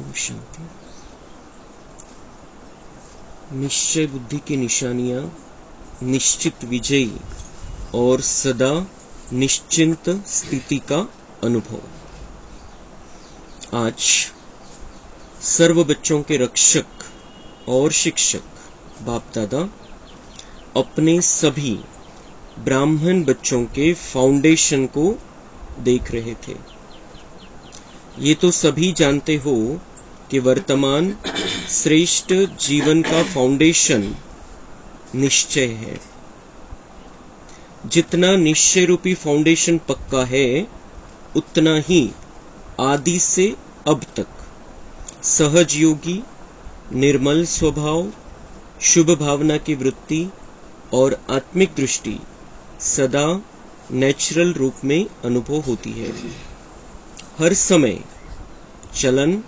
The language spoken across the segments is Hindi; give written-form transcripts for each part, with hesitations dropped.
ओम शांति। निश्चय बुद्धि की निशानियां निश्चित विजयी और सदा निश्चिंत स्थिति का अनुभव। आज सर्व बच्चों के रक्षक और शिक्षक बाप दादा अपने सभी ब्राह्मण बच्चों के फाउंडेशन को देख रहे थे। ये तो सभी जानते हो कि वर्तमान श्रेष्ठ जीवन का फाउंडेशन निश्चय है। जितना निश्चय रूपी फाउंडेशन पक्का है, उतना ही आदि से अब तक सहज योगी, निर्मल स्वभाव, शुभ भावना की वृत्ति और आत्मिक दृष्टि सदा नेचुरल रूप में अनुभव होती है। हर समय चलन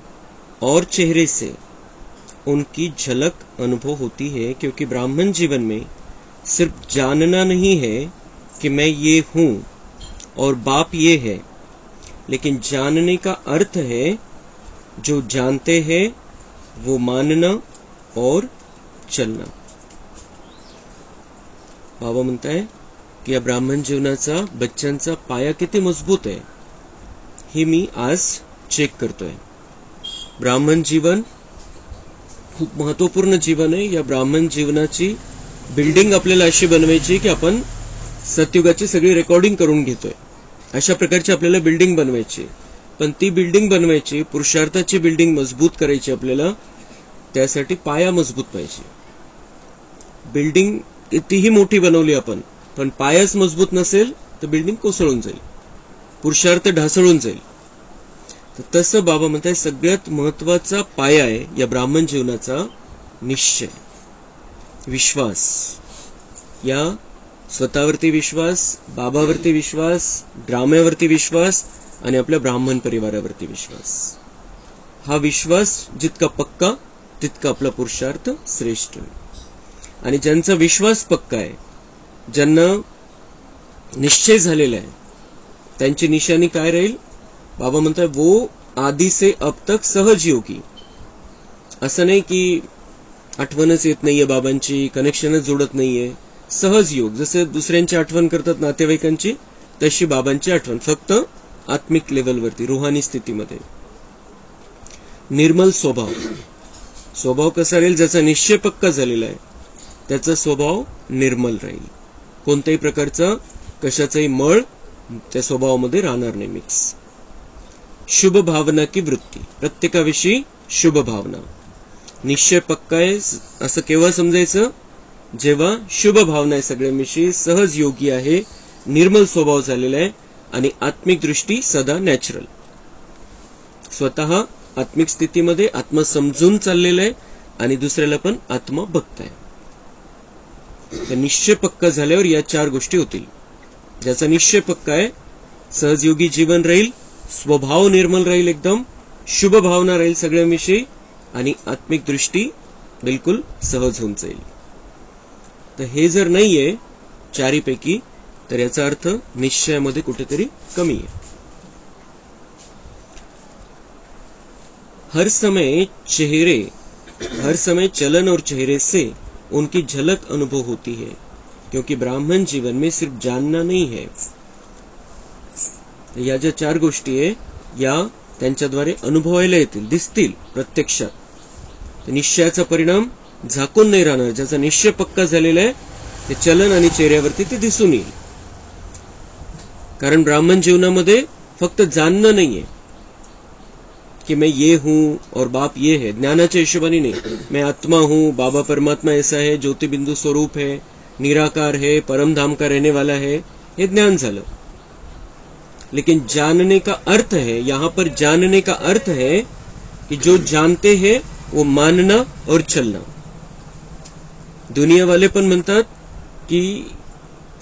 और चेहरे से उनकी झलक अनुभव होती है, क्योंकि ब्राह्मण जीवन में सिर्फ जानना नहीं है कि मैं ये हूं और बाप ये है, लेकिन जानने का अर्थ है जो जानते हैं वो मानना और चलना। बाबा म्हणता है की या ब्राह्मण जीवनाचा बच्चांचा पाया किती मजबूत आहे हे मी आज चेक करतोय। ब्राह्मण जीवन खूप महत्वपूर्ण जीवन आहे। या ब्राह्मण जीवनाची बिल्डिंग आपल्याला अशी बनवायची की आपण सतयुगाची सगळी रेकॉर्डिंग करून घेतोय, अशा प्रकारची आपल्याला बिल्डिंग बनवायची। पण ती बिल्डिंग बनवायची, पुरुषार्थाची बिल्डिंग मजबूत करायची आपल्याला, त्यासाठी पाया मजबूत पाहिजे। बिल्डिंग कितीही मोठी बनवली आपण, पण पायाच मजबूत नसेल तर बिल्डिंग कोसळून जाईल, पुरुषार्थ ढासळून जाईल। तर तसं बाबा म्हणतात सगळ्यात महत्वाचा पाया आहे या ब्राह्मण जीवनाचा निश्चय, विश्वास। या स्वतःवरती विश्वास, बाबावरती विश्वास, ड्राम्यावरती विश्वास आणि आपल्या ब्राह्मण परिवारावरती विश्वास। हा विश्वास जितका पक्का तितका आपला पुरुषार्थ श्रेष्ठ आहे। आणि ज्यांचा विश्वास पक्का आहे, ज्यांना निश्चय झालेला आहे, त्यांची निशानी काय राहील? बाबा म्हणतात वो आदि से अब तक सहज योगी। असं नाही की आठवणच येत नाहीये बाबांची, कनेक्शनच जोडत नाहीये। सहज योग, जसे दुसऱ्यांची आठवण करतात नातेवाईकांची, तशी बाबांची आठवण, फक्त आत्मिक लेवलवरती, रूहानी स्थितीमध्ये। निर्मल स्वभाव, स्वभाव कसा राहील? ज्याचा निश्चय पक्का झालेला आहे त्याचा स्वभाव निर्मल राहील। कोणत्याही प्रकारचा कशाचाही मळ त्या स्वभावामध्ये राहणार नाही, मिक्स। शुभ भावना की वृत्ती, प्रत्येकाविषयी शुभ भावना। निश्चय पक्का आहे असं केव्हा समजायचं? जेव्हा शुभ भावना आहे सगळ्यांविषयी, सहज योगी आहे, निर्मल स्वभाव झालेला आहे आणि आत्मिक दृष्टी सदा नॅचरल। स्वतः आत्मिक स्थितीमध्ये आत्मा समजून चाललेला आहे आणि दुसऱ्याला पण आत्मा बघताय। तर निश्चय पक्का झाल्यावर या चार गोष्टी होतील। ज्याचा निश्चय पक्का आहे, सहजयोगी जीवन राहील, स्वभाव निर्मल राहील, एकदम शुभ भावना राहील सगळ्यांविषयी आणि आत्मिक दृष्टी बिलकुल सहज होऊन जाईल। तर हे जर नाहीये चारीपैकी, तर याचा अर्थ निश्चयामध्ये कुठेतरी कमी आहे। हर समय चलन और चेहरे से उनकी झलक अनुभव होती है, क्योंकि ब्राह्मण जीवन में सिर्फ जानना नहीं है। या ज्या चार गोष्टी आहे या त्यांच्याद्वारे अनुभवायला येतील, दिसतील प्रत्यक्षात। निश्चयाचा परिणाम झाकून नाही राहणार। ज्याचा निश्चय पक्का झालेला आहे ते चलन आणि चेहऱ्यावरती ते दिसून येईल। कारण ब्राह्मण जीवनामध्ये फक्त जाणणं नाहीये कि मैं ये हूं और बाप ये है, ज्ञानाच्या हिशोबाने नहीं। मैं आत्मा हूं, बाबा परमात्मा ऐसा है, ज्योति बिंदु स्वरूप है, निराकार है, परम धाम का रहने वाला है, ये ज्ञान झालं। लेकिन जानने का अर्थ है, यहां पर जानने का अर्थ है कि जो जानते हैं वो मानना और चलना। दुनिया वाले पण म्हणतात की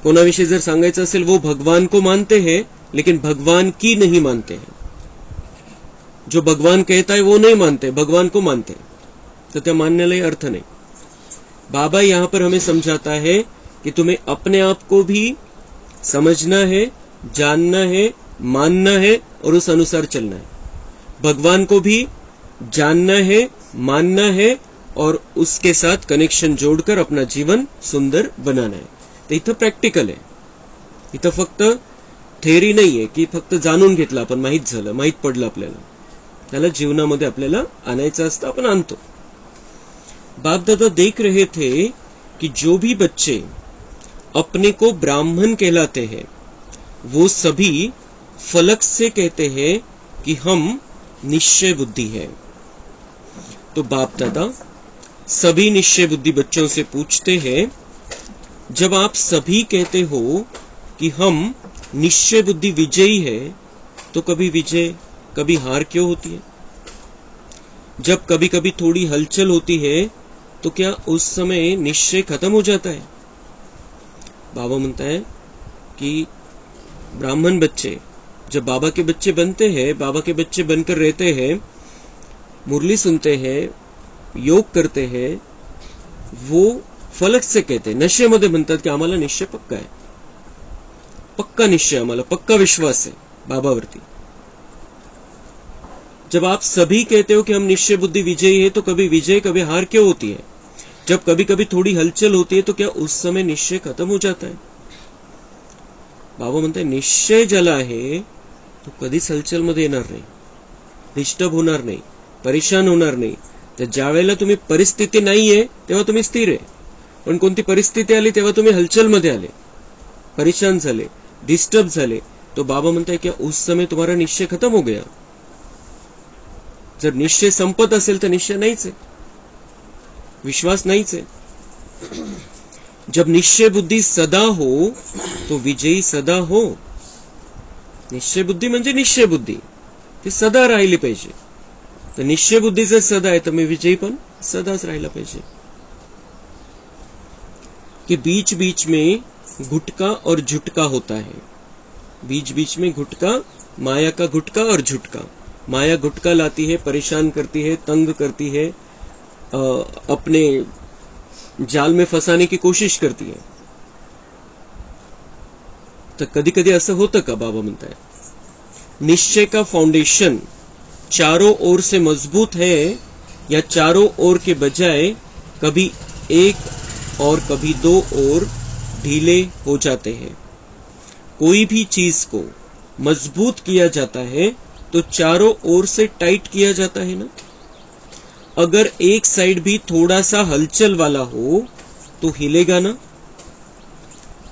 कोणाविषयी जर सांगायचं असेल, वो भगवान को मानते हैं लेकिन भगवान की नहीं मानते हैं। जो भगवान कहता है वो नहीं मानते, भगवान को मानते। तो त्या मानने अर्थ नहीं। बाबा यहां पर हमें समझाता है कि तुम्हें अपने आप को भी समझना है, जानना है, मानना है और उस अनुसार चलना है। भगवान को भी जानना है, मानना है और उसके साथ कनेक्शन जोडकर अपना जीवन सुंदर बनाना आहे. तर इथं प्रॅक्टिकल आहे. इथं फक्त थेअरी नाहीये की फक्त जाणून घेतलं आपण, माहित झालं, माहित पडलं आपल्याला. त्याला जीवनामध्ये आपल्याला आणायचं असतं, आपण आणतो. बाप दादा देख रहे थे कि जो भी बच्चे अपने को ब्राह्मण कहलाते हैं वो सभी फलक से कहते हैं कि हम निश्चय बुद्धि है. तो बाप दादा सभी निश्चय बुद्धि बच्चों से पूछते हैं, जब आप सभी कहते हो कि हम निश्चय बुद्धि विजयी है, तो कभी विजय कभी हार क्यों होती है? जब कभी कभी थोड़ी हलचल होती है तो क्या उस समय निश्चय खत्म हो जाता है? बाबा म्हणता है कि ब्राह्मण बच्चे जब बाबा के बच्चे बनते हैं, बाबा के बच्चे बनकर रहते हैं, मुरली सुनते हैं, योग करते हैं, वो फलक से कहते हैं, नशेमध्ये म्हणतात की आम्हाला निश्चय पक्का आहे, पक्का निश्चय, आम्हाला पक्का विश्वास है बाबावरती. जब आप सभी कहते हो कि हम निश्चय बुद्धि विजयी है, तो कभी विजय कभी हार क्यों होती है? जब कभी कभी थोड़ी हलचल होती है तो क्या उस समय निश्चय खत्म हो जाता है? बाबा म्हणतात निश्चय ज्याला आहे तो कधीच हलचल मध्ये येणार नाही, डिस्टर्ब होणार नाही, परेशान होणार नाही. तर ज्या वेळेला तुम्ही परिस्थिती नाहीये तेव्हा तुम्ही स्थिर आहे, पण कोणती परिस्थिती आली तेव्हा तुम्ही हलचल मध्ये आले, परेशान झाले, डिस्टर्ब झाले, तो बाबा म्हणताय कि उस समय तुम्हारा निश्चय खत्म हो गया. जर निश्चय संपत असेल तर निश्चय नाहीच आहे, विश्वास नाहीच आहे. जब निश्चय बुद्धि सदा हो तो विजयी सदा हो. निश्चय बुद्धि म्हणजे निश्चय बुद्धि, ती सदा राहिली पाहिजे. तर निश्चय बुद्धि जर सदा आहे तर मी विजयी पण सदाच राहिला पाहिजे. कि बीच बीच में गुटका और झुटका होता है. बीच बीच में गुटका, माया का गुटका और झुटका. माया गुटका लाती है, परेशान करती है, तंग करती है, अपने जाल में फंसाने की कोशिश करती है. तर कधी कधी असं होतं का? बाबा म्हणताय निश्चय का फाउंडेशन चारों ओर से मजबूत है या चारों ओर के बजाय कभी एक और कभी दो ओर ढीले हो जाते हैं. कोई भी चीज को मजबूत किया जाता है तो चारों ओर से टाइट किया जाता है ना. अगर एक साइड भी थोड़ा सा हलचल वाला हो तो हिलेगा ना.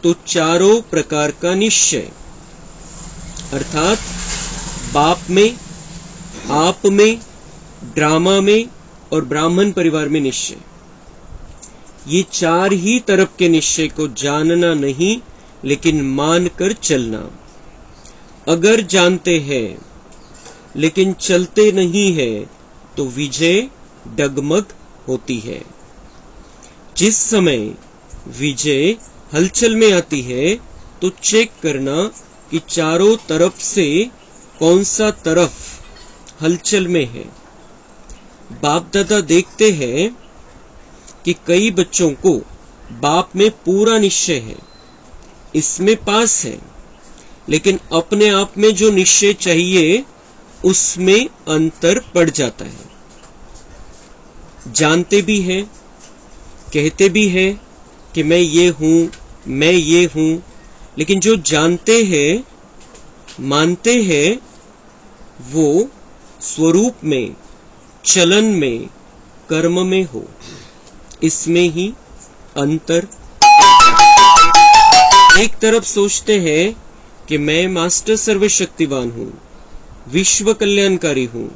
तो चारों प्रकार का निश्चय अर्थात बाप में, आप में, ड्रामा में और ब्राह्मण परिवार में निश्चय, ये चार ही तरफ के निश्चय को जानना नहीं लेकिन मानकर चलना. अगर जानते हैं लेकिन चलते नहीं है तो विजय डगमग होती है. जिस समय विजय हलचल में आती है तो चेक करना कि चारों तरफ से कौन सा तरफ हलचल में है. बाप दादा देखते हैं कि कई बच्चों को बाप में पूरा निश्चय है, इसमें पास है, लेकिन अपने आप में जो निश्चय चाहिए उसमें अंतर पड़ जाता है. जानते भी हैं, कहते भी हैं कि मैं ये हूं, मैं ये हूं, लेकिन जो जानते हैं, मानते हैं, वो स्वरूप में, चलन में, कर्म में हो. इसमें ही अंतर. एक तरफ सोचते हैं कि मैं मास्टर सर्वशक्तिवान हूं, विश्व कल्याणकारी हूं,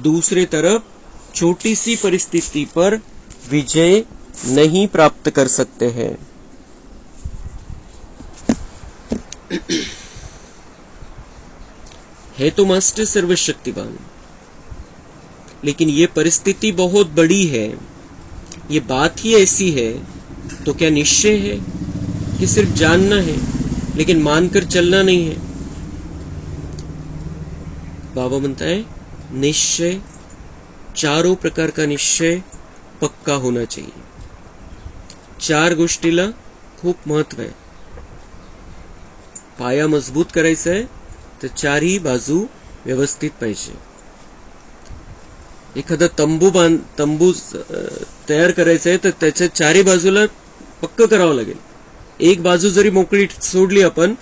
दूसरे तरफ छोटी सी परिस्थिति पर विजय नहीं प्राप्त कर सकते हैं. है तो मास्टर सर्वशक्तिवान, लेकिन ये परिस्थिति बहुत बड़ी है, ये बात ही ऐसी है, तो क्या निश्चय है कि सिर्फ जानना है लेकिन मानकर चलना नहीं है? बाबा म्हणता है निश्चय, चारों प्रकार का निश्चय पक्का होना चाहिए. चार गोष्टीला खूप महत्व आहे. पाया मजबूत करायचा आहे तर चारही बाजू व्यवस्थित पाहिजे. एखादा तंबू तयार करायचा आहे तर त्याच्या चारी बाजूला पक्क करावं लागेल. एक बाजू जरी मोकळी सोडली आपण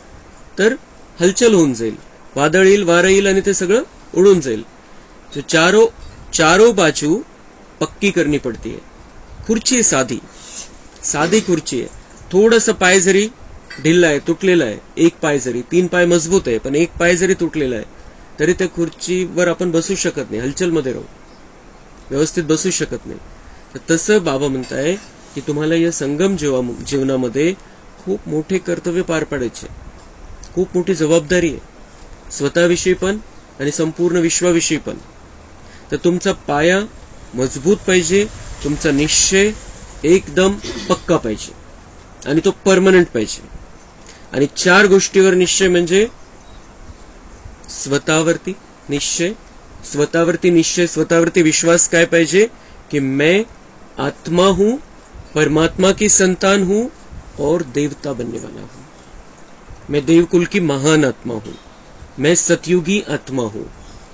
तर हलचल होऊन जाईल, वादळ येईल, वारं येईल आणि ते सगळं उडून जाईल. तो चारों बाजू पक्की करनी पड़ती है. खुर्ची आहे, साधी खुर्ची आहे. थोडंसं पाय जरी ढिल्ला आहे, तुटलेला आहे, एक पाय जरी, 3 पाय मजबूत आहे पण एक पाय जरी तुटलेला आहे तरी त्या खुर्चीवर आपण बसू शकत नाही, हलचलमध्ये राहू, व्यवस्थित बसू शकत नाही. तर तसं बाबा म्हणताय की तुम्हाला या संगम जीवनामध्ये खूप मोठे कर्तव्य पार पाडायचे, खूप मोठी जबाबदारी आहे, स्वतःविषयी पण आणि संपूर्ण विश्वाविषयी पण. तर तुमचा पाया मजबूत पाहिजे, तुमचा निश्चय एकदम पक्का पाहिजे आणि तो परमनंट पाहिजे. आणि 4 गोष्टीवर निश्चय म्हणजे स्वतःवरती निश्चय, स्वतःवरती विश्वास काय पाहिजे कि मैं आत्मा हूं, परमात्मा की संतान हूं और देवता बनने वाला हूं. मैं देवकुल की महान आत्मा हूं, मैं सतयुगी आत्मा हूं.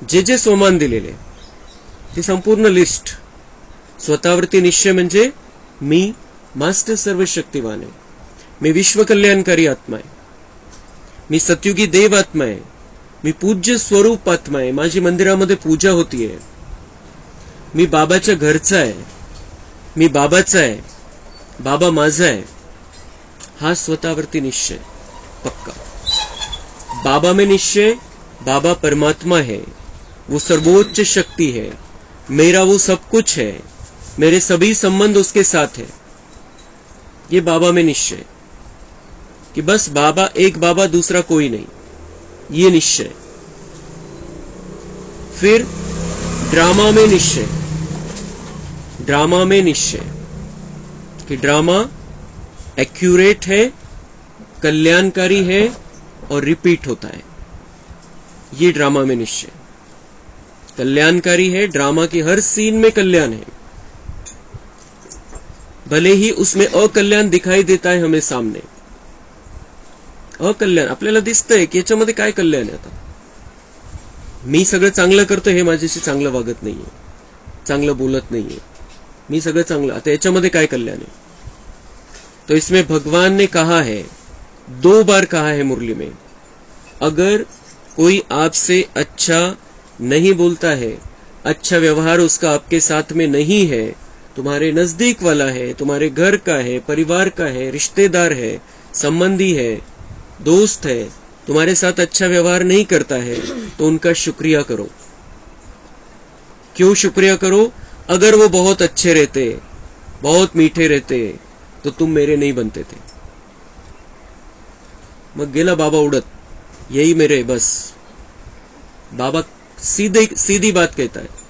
जे सोमान दिलेले ती संपूर्ण लिस्ट. स्वतःवरती निश्चय म्हणजे मी मास्टर सर्वशक्तिवान आहे, मी विश्व कल्याणकारी आत्मा आहे, मी सतयुगी देव आत्मा आहे, मी पूज्य स्वरूप आत्मा आहे, माझी मंदिरामध्ये पूजा होतीये, मी बाबाच्या घरचा आहे, मी बाबाचा आहे, बाबा माझा आहे. हा स्वतःवरती निश्चय पक्का. बाबा में निश्चय, बाबा परमात्मा है, वो सर्वोच्च शक्ति है, मेरा वो सब कुछ है, मेरे सभी संबंध उसके साथ है. ये बाबा में निश्चय कि बस बाबा, एक बाबा, दूसरा कोई नहीं, ये निश्चय. फिर ड्रामा में निश्चय कि ड्रामा एक्यूरेट है, कल्याणकारी है और रिपीट होता है. ये ड्रामा में निश्चय कल्याणकारी है. ड्रामा की हर सीन में कल्याण है, भले ही उसमें अकल्याण दिखाई देता है हमें सामने. अकल्याण आपल्याला दिसतंय की याच्यामध्ये काय कल्याण आहे. आता मी सगळं चांगलं करतो, हे माझ्याशी चांगलं वागत नाहीये, चांगलं बोलत नाहीये, मी सगळं चांगलं, आता याच्यामध्ये काय कल्याण आहे. तो इसमें भगवान ने कहा है, 2 बार कहा है मुरली में, अगर कोई आपसे अच्छा नहीं बोलता है, अच्छा व्यवहार उसका आपके साथ में नहीं है, तुम्हारे नजदीक वाला है, तुम्हारे घर का है, परिवार का है, रिश्तेदार है, संबंधी है, दोस्त है, तुम्हारे साथ अच्छा व्यवहार नहीं करता है, तो उनका शुक्रिया करो. क्यों शुक्रिया करो? अगर वो बहुत अच्छे रहते, बहुत मीठे रहते, तो तुम मेरे नहीं बनते थे. मग गेला बाबा उडत, यही मेरे बस. बाबा सीधी बात कहता है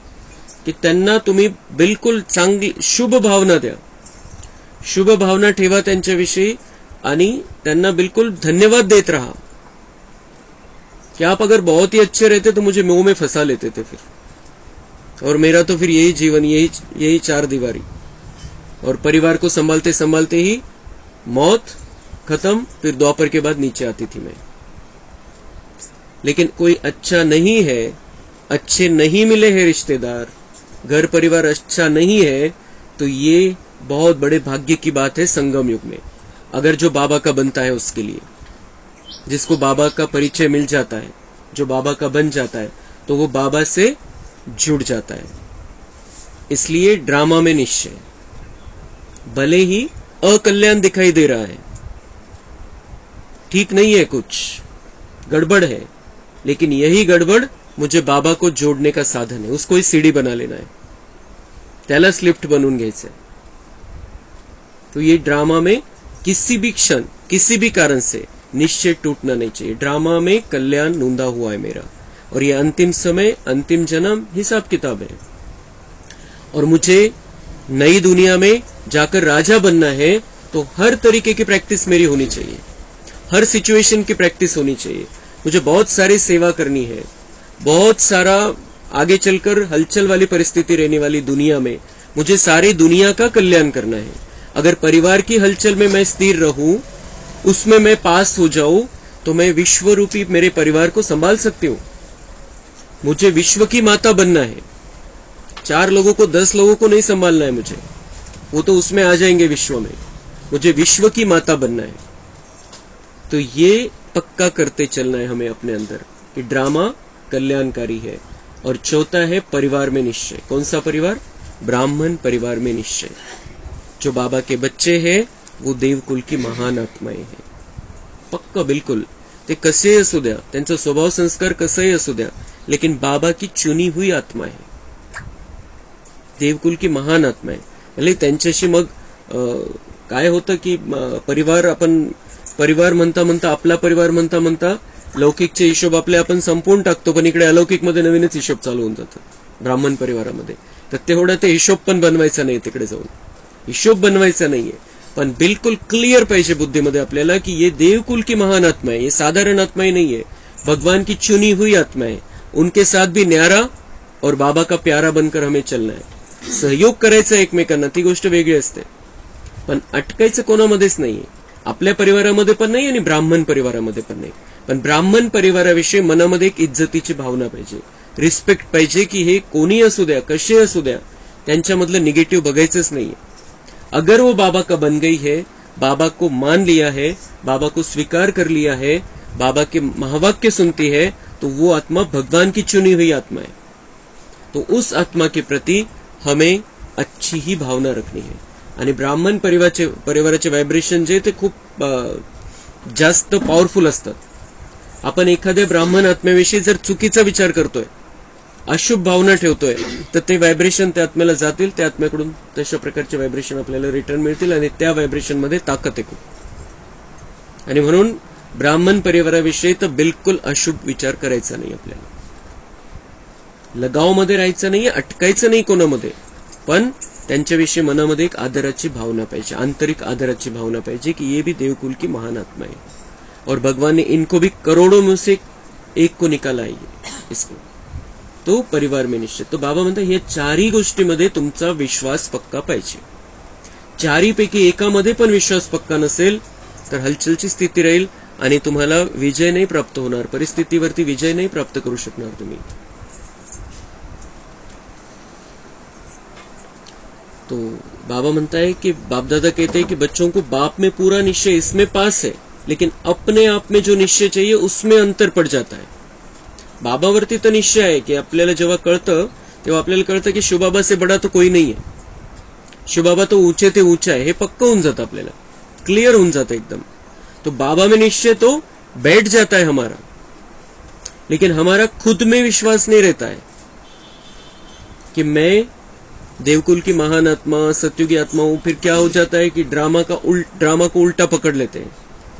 की त्यांना तुम्ही बिलकुल चांगली शुभ भावना द्या, शुभ भावना ठेवा त्यांच्याविषयी आणि त्यांना बिल्कुल धन्यवाद देत रहा. कि आप अगर बहुत ही अच्छे रहते तो मुझे मुंह में फंसा लेते थे फिर, और मेरा तो फिर यही जीवन, यही 4 दीवारी, और परिवार को संभालते संभालते ही मौत खत्म, फिर द्वापर के बाद नीचे आती थी मैं. लेकिन कोई अच्छा नहीं है, अच्छे नहीं मिले हैं रिश्तेदार, घर परिवार अच्छा नहीं है, तो ये बहुत बड़े भाग्य की बात है संगम युग में. अगर जो बाबा का बनता है उसके लिए, जिसको बाबा का परिचय मिल जाता है, जो बाबा का बन जाता है, तो वो बाबा से जुड़ जाता है. इसलिए ड्रामा में निश्चय, भले ही अकल्याण दिखाई दे रहा है, ठीक नहीं है, कुछ गड़बड़ है, लेकिन यही गड़बड़ मुझे बाबा को जोड़ने का साधन है. उसको ही सीढ़ी बना लेना है, त्यालाच लिफ्ट बनवून घ्यायचंय. तो ये ड्रामा में किसी भी क्षण, किसी भी कारण से निश्चय टूटना नहीं चाहिए. ड्रामा में कल्याण नूंदा हुआ है मेरा, और ये अंतिम समय, अंतिम जन्म, हिसाब किताब है. और मुझे नई दुनिया में जाकर राजा बनना है, तो हर तरीके की प्रैक्टिस मेरी होनी चाहिए, हर सिचुएशन की प्रैक्टिस होनी चाहिए. मुझे बहुत सारी सेवा करनी है, बहुत सारा आगे चलकर हलचल वाली परिस्थिति रहने वाली दुनिया में मुझे सारी दुनिया का कल्याण करना है. अगर परिवार की हलचल में मैं स्थिर रहूं, उसमें मैं पास हो जाऊं, तो मैं विश्व रूपी मेरे परिवार को संभाल सकती हूं. मुझे विश्व की माता बनना है, 4 लोगों को 10 लोगों को नहीं संभालना है मुझे, वो तो उसमें आ जाएंगे विश्व में, मुझे विश्व की माता बनना है। तो ये पक्का करते चलना है हमें अपने अंदर कि ड्रामा कल्याणकारी है। और चौथा है परिवार में निश्चय। कौन सा परिवार? ब्राह्मण परिवार में निश्चय। जो बाबा के बच्चे हैं वो देवकुल की महान आत्माएं हैं, पक्का बिलकुल। ते कसे असू द्या, त्यांचा स्वभाव संस्कार कसंही असू द्या, लेकिन बाबा की चुनी हुई आत्मा आहे, देवकुल की महान आत्मा आहे। म्हणजे त्यांच्याशी मग काय होतं की परिवार म्हणता म्हणता, आपला परिवार म्हणता म्हणता लौकिकचे हिशोब आपले आपण संपवून टाकतो, पण इकडे अलौकिक मध्ये नवीनच हिशोब चालू होऊन जातो ब्राह्मण परिवारामध्ये। तर तेवढा ते हिशोब पण बनवायचा नाही, तिकडे जाऊन हिशोब बनवायचा नाहीये, पण बिल्कुल क्लियर पाहिजे बुद्धीमध्ये आपल्याला की ये देवकुल की महान आत्मा है, ये साधारण आत्मा ही नहीं है, भगवान की चुनी हुई आत्मा है, उनके साथ भी न्यारा और बाबा का प्यारा बनकर हमें चलना है। सहयोग करायचा एकमेकांना ती गोष्ट वेगळी असते, पण अटकायचं कोणामध्येच नाहीये, आपल्या परिवारामध्ये पण नाही आणि ब्राह्मण परिवारामध्ये पण नाही। पण ब्राह्मण परिवाराविषयी मनामध्ये एक इज्जतीची भावना पाहिजे, रिस्पेक्ट पाहिजे की हे कोणी असू द्या, कसे असू द्या, त्यांच्यामधलं निगेटिव्ह बघायचंच नाहीये। अगर वो बाबा का बन गई है, बाबा को मान लिया है, बाबा को स्वीकार कर लिया है, बाबा के महावाक्य सुनती है, तो वो आत्मा भगवान की चुनी हुई आत्मा है। तो उस आत्मा के प्रति हमें अच्छी ही भावना रखनी है। आणि ब्राह्मण परिवाराचे व्हायब्रेशन जे ते खूप जास्त पॉवरफुल असतात। आपण एखाद्या ब्राह्मण आत्म्याविषयी जर चुकीचा विचार करतोय, अशुभ भावना ठेवतोय, तर ते व्हायब्रेशन त्या आत्म्याला जातील, त्या आत्म्याकडून तशा प्रकारचे व्हायब्रेशन आपल्याला रिटर्न मिळतील आणि त्या व्हायब्रेशन मध्ये ताकद आहे खूप। आणि म्हणून ब्राह्मण परिवाराविषयी तर बिलकुल अशुभ विचार करायचा नाही, आपल्याला लगावमध्ये राहायचं नाही, अटकायचं नाही कोणामध्ये, पण त्यांच्याविषयी मनामध्ये एक आदराची भावना पाहिजे, आंतरिक आदराची भावना पाहिजे की ये भी देवकुल की महान आत्मा है और भगवान ने इनको भी करोड़ों में से एक को निकाला है इसको। तो परिवार में निश्चय। तो बाबा म्हणतात या चारही गोष्टीमध्ये तुमचा विश्वास पक्का पाहिजे। चारीपैकी एकामध्ये पण विश्वास पक्का नसेल तर हलचलची स्थिती राहील आणि तुम्हाला विजय नाही प्राप्त होणार, परिस्थितीवरती विजय नहीं प्राप्त करू शकणार तुम्ही। तो बाबा म्हणता है कि बाप दादा कहते हैं कि बच्चों को बाप में पूरा निश्चय इसमें पास है, लेकिन अपने आप में जो निश्चय चाहिए उसमें अंतर पड़ जाता है। बाबावरती तर निश्चय आहे की आपल्याला जेव्हा कळतं तेव्हा आपल्याला कळतं की शिवबाबा से बडा तो कोई नहीं है, शिवबाबा तो ऊंचे ते ऊंचा है, हे पक्का होऊन जातं, आपल्याला क्लियर होऊन जातं एकदम। तो बाबा में निश्चय तो बैठ जाता है हमारा, लेकिन हमारा खुद में विश्वास नहीं रहता है कि मैं देवकुल की महान आत्मा, सत्युगी आत्मा हूं। फिर क्या हो जाता है कि ड्रामा को उल्टा पकड़ लेते हैं,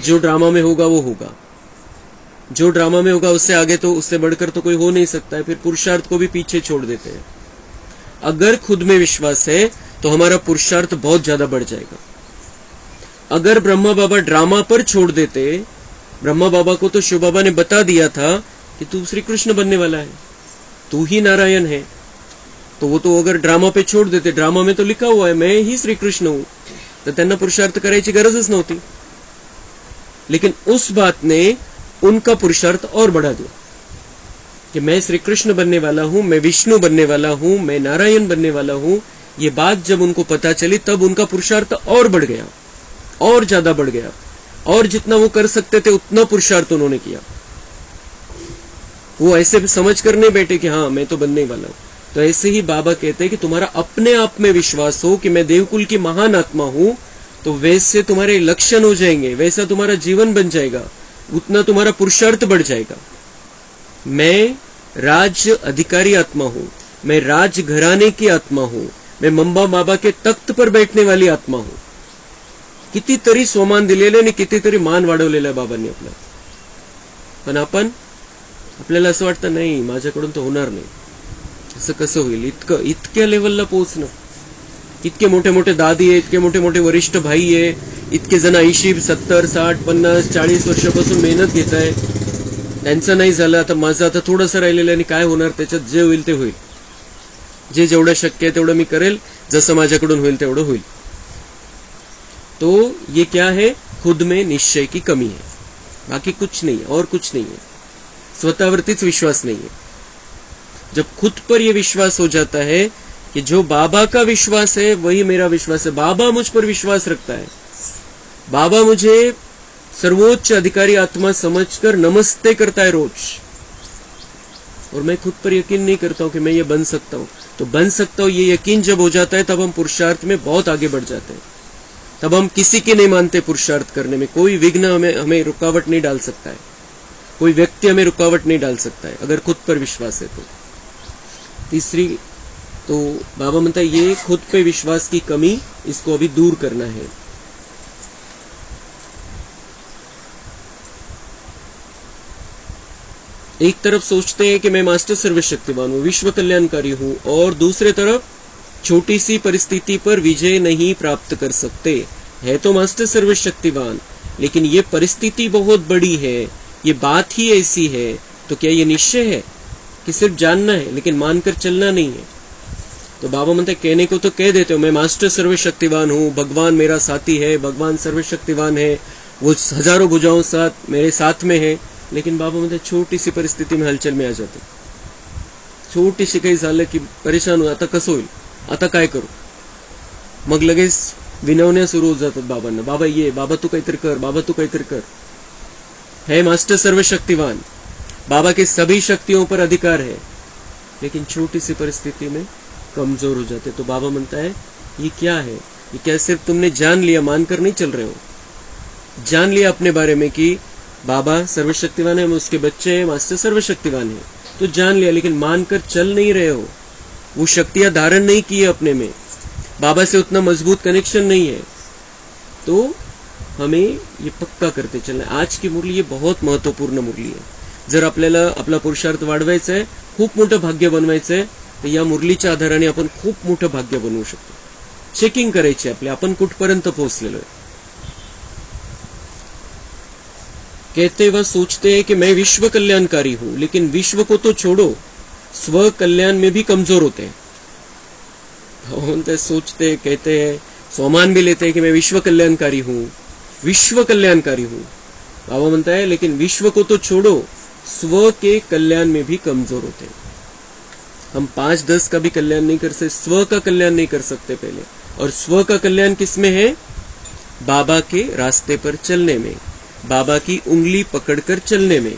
जो ड्रामा में होगा वो होगा, जो ड्रामा में होगा उससे आगे तो उससे बढ़कर तो कोई हो नहीं सकता है। फिर पुरुषार्थ को भी पीछे छोड़ देते हैं। अगर खुद में विश्वास है तो हमारा पुरुषार्थ बहुत ज्यादा बढ़ जाएगा। अगर ब्रह्मा बाबा ड्रामा पर छोड़ देते, ब्रह्मा बाबा को तो शिव बाबा ने बता दिया था कि तू श्री कृष्ण बनने वाला है, तू ही नारायण है, तो वो तो अगर ड्रामा पे छोड़ देते, ड्रामा में तो लिखा हुआ है मैं ही श्री कृष्ण हूं, तो त्यांना पुरुषार्थ करायची गरजच नव्हती। लेकिन उस बात ने उनका पुरुषार्थ और बढ़ा दिया कि मैं श्री कृष्ण बनने वाला हूं, मैं विष्णु बनने वाला हूं, मैं नारायण बनने वाला हूं। ये बात जब उनको पता चली तब उनका पुरुषार्थ और बढ़ गया, और ज्यादा बढ़ गया, और जितना वो कर सकते थे उतना पुरुषार्थ उन्होंने किया। वो ऐसे समझ कर नहीं बैठे कि हाँ मैं तो बनने वाला हूं। तो ऐसे ही बाबा कहते हैं कि तुम्हारा अपने आप में विश्वास हो कि मैं देवकुल की महान आत्मा हूं, तो वैसे तुम्हारे लक्षण हो जाएंगे, वैसा तुम्हारा जीवन बन जाएगा, उतना तुम्हारा पुरुषार्थ बढ़ जाएगा। मैं राज्य अधिकारी आत्मा हूं, मैं राज घराने की आत्मा हूं, मैं मंबा बाबा के तख्त पर बैठने वाली आत्मा हूं। कितीतरी सोमान दिलेले आणि कितीतरी मान वाढवलेला बाबांनी आपला, पण आपल्याला असं वाटतं नाही माझ्याकडून तर होणार नाही, असं कसं होईल, इतक्या लेवलला पोहोचणं। इतके मोठे मोठे दादी आहे, इतके मोठे मोठे वरिष्ठ भाई आहे, इतके जण 80, 70, 60, 50, 40 वर्षापासून मेहनत घेत आहे, त्यांचं नाही झालं, आता माझं आता थोडंसं राहिलेलं आणि काय होणार, त्याच्यात जे होईल ते होईल, जे जेवढं शक्य आहे तेवढं मी करेल, जसं माझ्याकडून होईल तेवढं होईल। तो ये क्या है, खुद में निश्चय की कमी है, बाकी कुछ नहीं है, और कुछ नहीं है, स्वतःवरतीच विश्वास नहीं है। जब खुद पर यह विश्वास हो जाता है कि जो बाबा का विश्वास है वही मेरा विश्वास है। बाबा मुझ पर विश्वास रखता है, बाबा मुझे सर्वोच्च अधिकारी आत्मा समझकर नमस्ते करता है रोज, और मैं खुद पर यकीन नहीं करता हूं कि मैं ये बन सकता हूं। तो बन सकता हूं ये यकीन जब हो जाता है तब हम पुरुषार्थ में बहुत आगे बढ़ जाते हैं। तब हम किसी की नहीं मानते पुरुषार्थ करने में। कोई विघ्न हमें रुकावट नहीं डाल सकता है, कोई व्यक्ति हमें रुकावट नहीं डाल सकता है अगर खुद पर विश्वास है तो। तीसरी, तो बाबा म्हणता है ये खुद पे विश्वास की कमी, इसको अभी दूर करना है। एक तरफ सोचते हैं कि मैं मास्टर सर्वशक्तिवान हूं, विश्व कल्याणकारी हूं, और दूसरे तरफ छोटी सी परिस्थिति पर विजय नहीं प्राप्त कर सकते। है तो मास्टर सर्वशक्तिवान, लेकिन ये परिस्थिति बहुत बड़ी है, ये बात ही ऐसी है। तो क्या ये निश्चय है कि सिर्फ जानना है लेकिन मानकर चलना नहीं है? तो बाबा म्हणते कहने को तो कह देते हो मैं मास्टर सर्वशक्तिवान हूं, भगवान मेरा साथी है, भगवान सर्वशक्तिवान है, वो हजारों भुजाओं साथ मेरे साथ में है, लेकिन बाबा म्हणते छोटी सी परिस्थिती में हलचल में आ जाते। छोटीशी काही झालं की परेशान हो, आता कसं होईल, आता काय करू, मग लगेच विनवण्या सुरू होत जातात बाबांना, बाबा ये, बाबा तू काहीतरी कर, बाबा तू काहीतरी कर। है मास्टर सर्वशक्तिवान, बाबा के सभी शक्तियों पर अधिकार है, लेकिन छोटी सी परिस्थिति में कमजोर हो जाते। तो बाबा म्हणता है ये क्या है, ये क्या सिर्फ तुमने जान लिया, मानकर नहीं चल रहे हो। जान लिया अपने बारे में कि बाबा सर्वशक्तिवान है, उसके बच्चे हैं, मास्टर सर्वशक्तिवान है, तो जान लिया, लेकिन मानकर चल नहीं रहे हो। वो शक्तियां धारण नहीं की है अपने में, बाबा से उतना मजबूत कनेक्शन नहीं है। तो हमें ये पक्का करते चलना है। आज की मुरली ये बहुत महत्वपूर्ण मुरली आहे। जर आपल्याला आपला पुरुषार्थ वाढवायचा आहे, खूप मोठं भाग्य बनवायचं आहे, तर या मुरलीच्या आधाराने आपण खूप मोठं भाग्य बनवू शकतो। चेकिंग करायची आपली, आपण कुठपर्यंत पोहोचलेलो आहे। कहते व सोचते हैं कि मैं विश्व कल्याणकारी हूं, लेकिन विश्व को तो छोड़ो, स्व कल्याण में भी कमजोर होते हैं। सोचते कहते हैं, स्वामान भी लेते हैं कि मैं विश्व कल्याणकारी हूं, विश्व कल्याणकारी हूं। बाबा म्हणता है लेकिन विश्व को तो छोड़ो, स्व के कल्याण में भी कमजोर होते हैं। हम 5-10 का भी कल्याण नहीं कर सकते, स्व का कल्याण नहीं कर सकते पहले। और स्व का कल्याण किसमें है? बाबा के रास्ते पर चलने में, बाबा की उंगली पकड़कर चलने में,